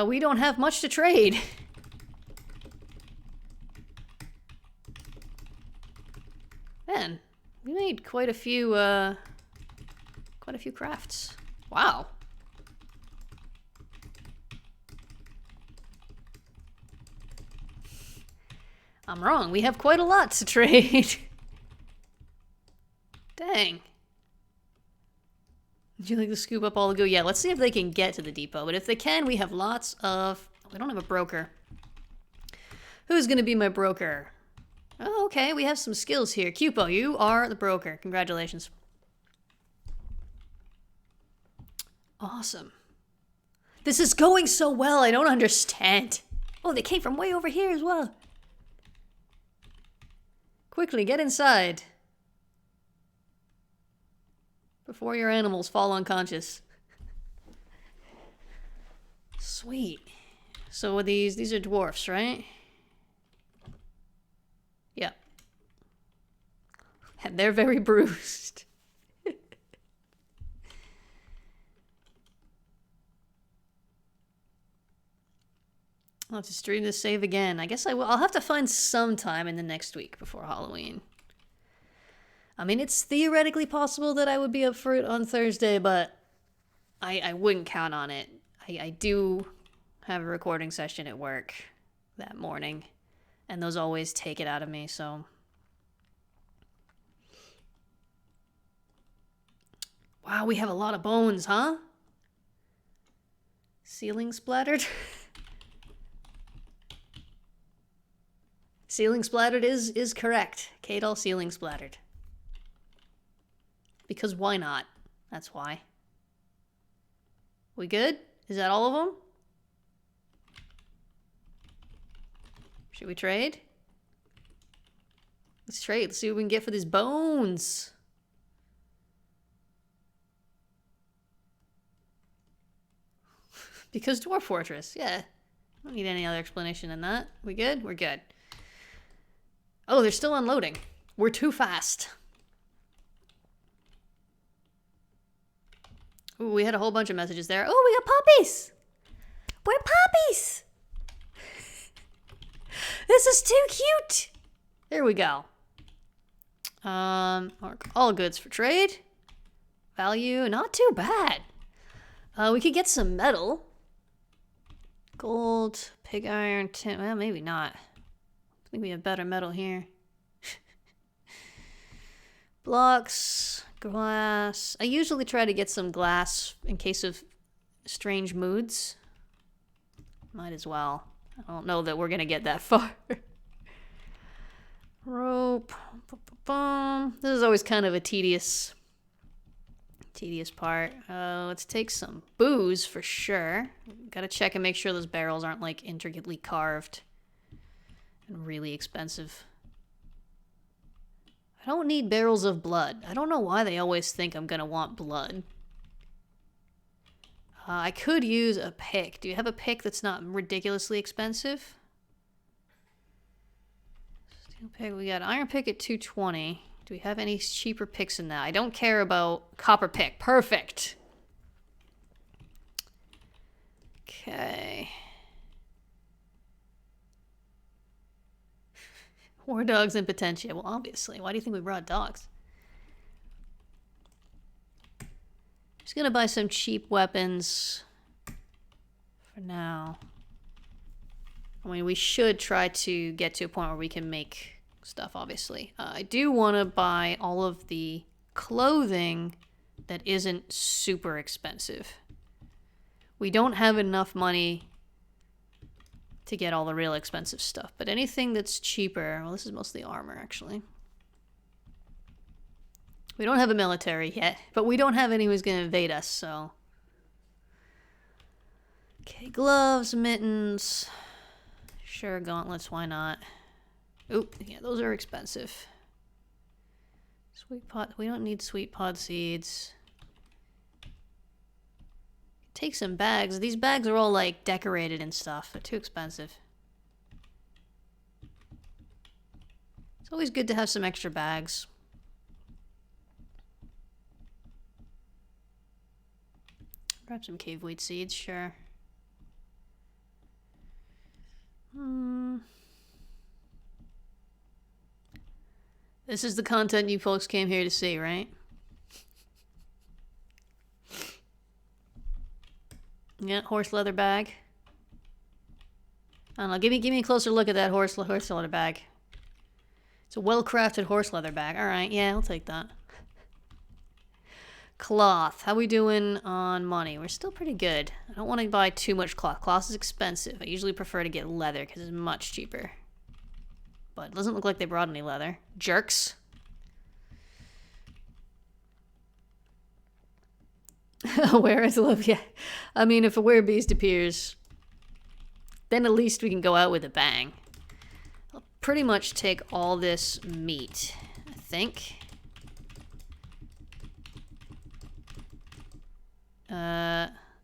We don't have much to trade. Man, we made quite a few crafts. Wow. I'm wrong. We have quite a lot to trade. Dang. Would you like to scoop up all the goo? Yeah, let's see if they can get to the depot. But if they can, we have lots of... We don't have a broker. Who's going to be my broker? Oh, okay, we have some skills here. Cupo, you are the broker. Congratulations. Awesome. This is going so well, I don't understand. Oh, they came from way over here as well. Quickly, get inside. Before your animals fall unconscious. Sweet. So these are dwarfs, right? Yep. And they're very bruised. I'll have to stream this save again. I guess I will. I'll have to find some time in the next week before Halloween. I mean, it's theoretically possible that I would be up for it on Thursday, but I wouldn't count on it. I do have a recording session at work that morning, and those always take it out of me, so Wow, we have a lot of bones, huh? Ceiling splattered? Ceiling splattered is correct. Kadal ceiling splattered. Because why not? That's why. We good? Is that all of them? Should we trade? Let's trade. Let's see what we can get for these bones. Because Dwarf Fortress, yeah. Don't need any other explanation than that. We good? We're good. Oh, they're still unloading. We're too fast. Ooh, we had a whole bunch of messages there. Oh, we got puppies! We're puppies! This is too cute! There we go. All goods for trade. Value, not too bad. We could get some metal. Gold, pig iron, tin. Well, maybe not. I think we have better metal here. Blocks, glass. I usually try to get some glass in case of strange moods. Might as well. I don't know that we're gonna get that far. Rope. This is always kind of a tedious part. Let's take some booze for sure. Gotta check and make sure those barrels aren't like intricately carved and really expensive. I don't need barrels of blood. I don't know why they always think I'm gonna want blood. I could use a pick. Do you have a pick that's not ridiculously expensive? Steel pick. We got iron pick at 220. Do we have any cheaper picks in that? I don't care about copper pick. Perfect. Okay. War dogs and Potentia. Well, obviously. Why do you think we brought dogs? Just gonna buy some cheap weapons for now. I mean, we should try to get to a point where we can make stuff, obviously. I do want to buy all of the clothing that isn't super expensive. We don't have enough money to get all the real expensive stuff, but anything that's cheaper... Well, this is mostly armor, actually. We don't have a military yet, but we don't have anyone who's going to invade us, so... Okay, gloves, mittens... Sure, gauntlets, why not? Oop, yeah, those are expensive. Sweet pot, we don't need sweet pod seeds. Take some bags. These bags are all like decorated and stuff. They're too expensive. It's always good to have some extra bags. Grab some cave wheat seeds, sure. This is the content you folks came here to see, right? Yeah, horse leather bag. I don't know. Give me a closer look at that horse leather bag. It's a well-crafted horse leather bag. All right, yeah, I'll take that. Cloth. How we doing on money? We're still pretty good. I don't want to buy too much cloth. Cloth is expensive. I usually prefer to get leather because it's much cheaper. But it doesn't look like they brought any leather. Jerks. Where is love? Yeah. I mean, if a werebeast appears, then at least we can go out with a bang. I'll pretty much take all this meat, I think.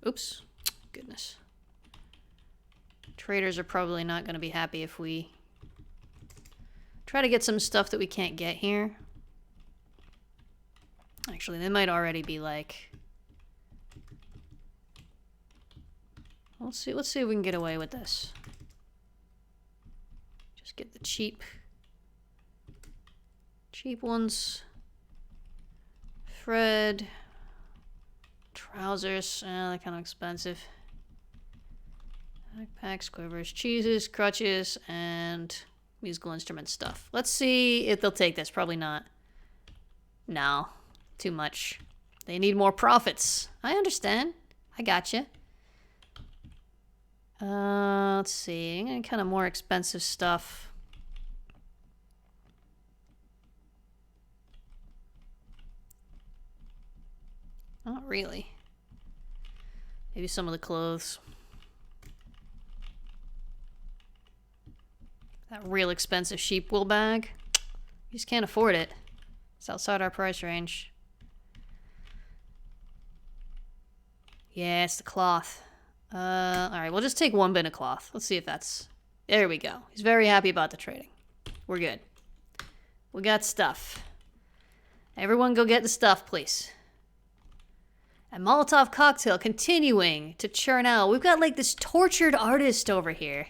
Oops. Goodness. Traders are probably not going to be happy if we try to get some stuff that we can't get here. Actually, they might already be like... Let's see if we can get away with this. Just get the cheap ones. Fred. Trousers. They're kind of expensive. Backpacks, quivers, cheeses, crutches, and musical instrument stuff. Let's see if they'll take this. Probably not. No. Too much. They need more profits. I understand. I gotcha. Let's see. Any kind of more expensive stuff. Not really. Maybe some of the clothes. That real expensive sheep wool bag. You just can't afford it. It's outside our price range. Yeah, it's the cloth. Alright, we'll just take one bin of cloth. Let's see if that's... There we go. He's very happy about the trading. We're good. We got stuff. Everyone go get the stuff, please. And Molotov cocktail continuing to churn out. We've got like this tortured artist over here.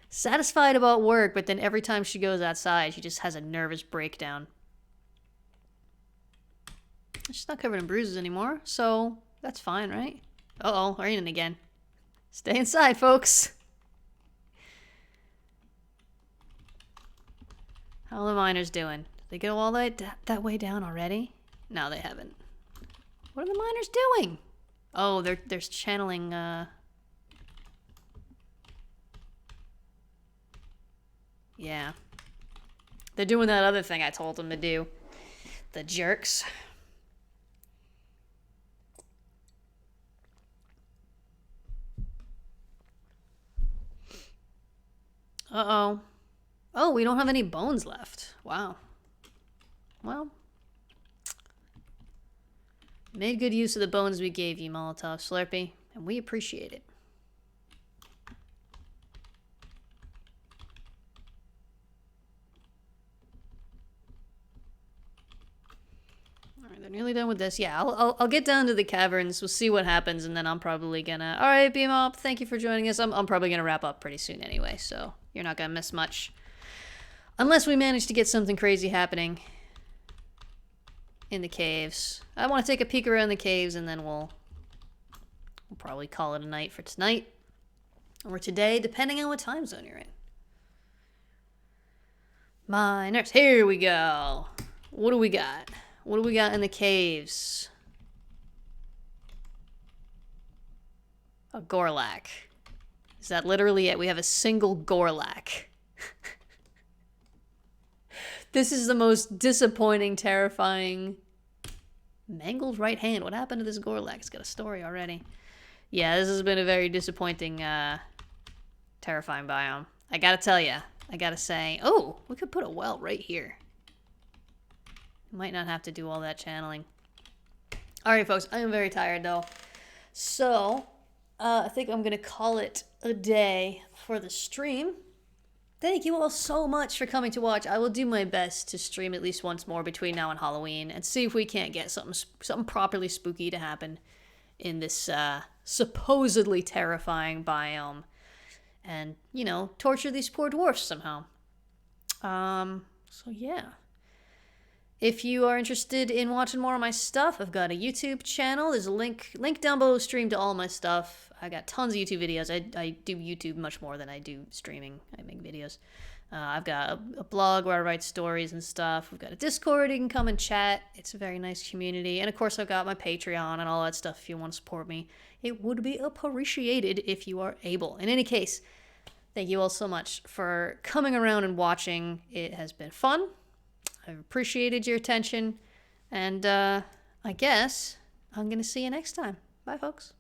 Satisfied about work, but then every time she goes outside, she just has a nervous breakdown. She's not covered in bruises anymore, so that's fine, right? Uh-oh, raining again. Stay inside, folks. How are the miners doing? Did they go all that way down already? No, they haven't. What are the miners doing? Oh, they're channeling, Yeah. They're doing that other thing I told them to do. The jerks. Uh-oh. Oh, we don't have any bones left. Wow. Well. Made good use of the bones we gave you, Molotov Slurpee, and we appreciate it. Alright, they're nearly done with this. Yeah, I'll get down to the caverns. We'll see what happens, and then I'm probably gonna... Alright, Biome, thank you for joining us. I'm probably gonna wrap up pretty soon anyway, so you're not gonna miss much. Unless we manage to get something crazy happening in the caves. I want to take a peek around the caves, and then we'll probably call it a night for tonight. Or today, depending on what time zone you're in. Miners, here we go. What do we got? What do we got in the caves? A Gorlak. Is that literally it? We have a single Gorlak. This is the most disappointing, terrifying... Mangled right hand. What happened to this Gorlak? It's got a story already. Yeah, this has been a very disappointing, terrifying biome. I gotta tell ya. I gotta say... Oh, we could put a well right here. Might not have to do all that channeling. Alright, folks. I am very tired, though. So, I think I'm gonna call it a day for the stream. Thank you all so much for coming to watch. I will do my best to stream at least once more between now and Halloween and see if we can't get something properly spooky to happen in this supposedly terrifying biome. And, you know, torture these poor dwarfs somehow. So yeah. If you are interested in watching more of my stuff, I've got a YouTube channel. There's a link down below, stream to all my stuff. I got tons of YouTube videos. I do YouTube much more than I do streaming. I make videos. I've got a blog where I write stories and stuff. We've got a Discord. You can come and chat. It's a very nice community. And of course, I've got my Patreon and all that stuff if you want to support me. It would be appreciated if you are able. In any case, thank you all so much for coming around and watching. It has been fun. I've appreciated your attention. And I guess I'm going to see you next time. Bye, folks.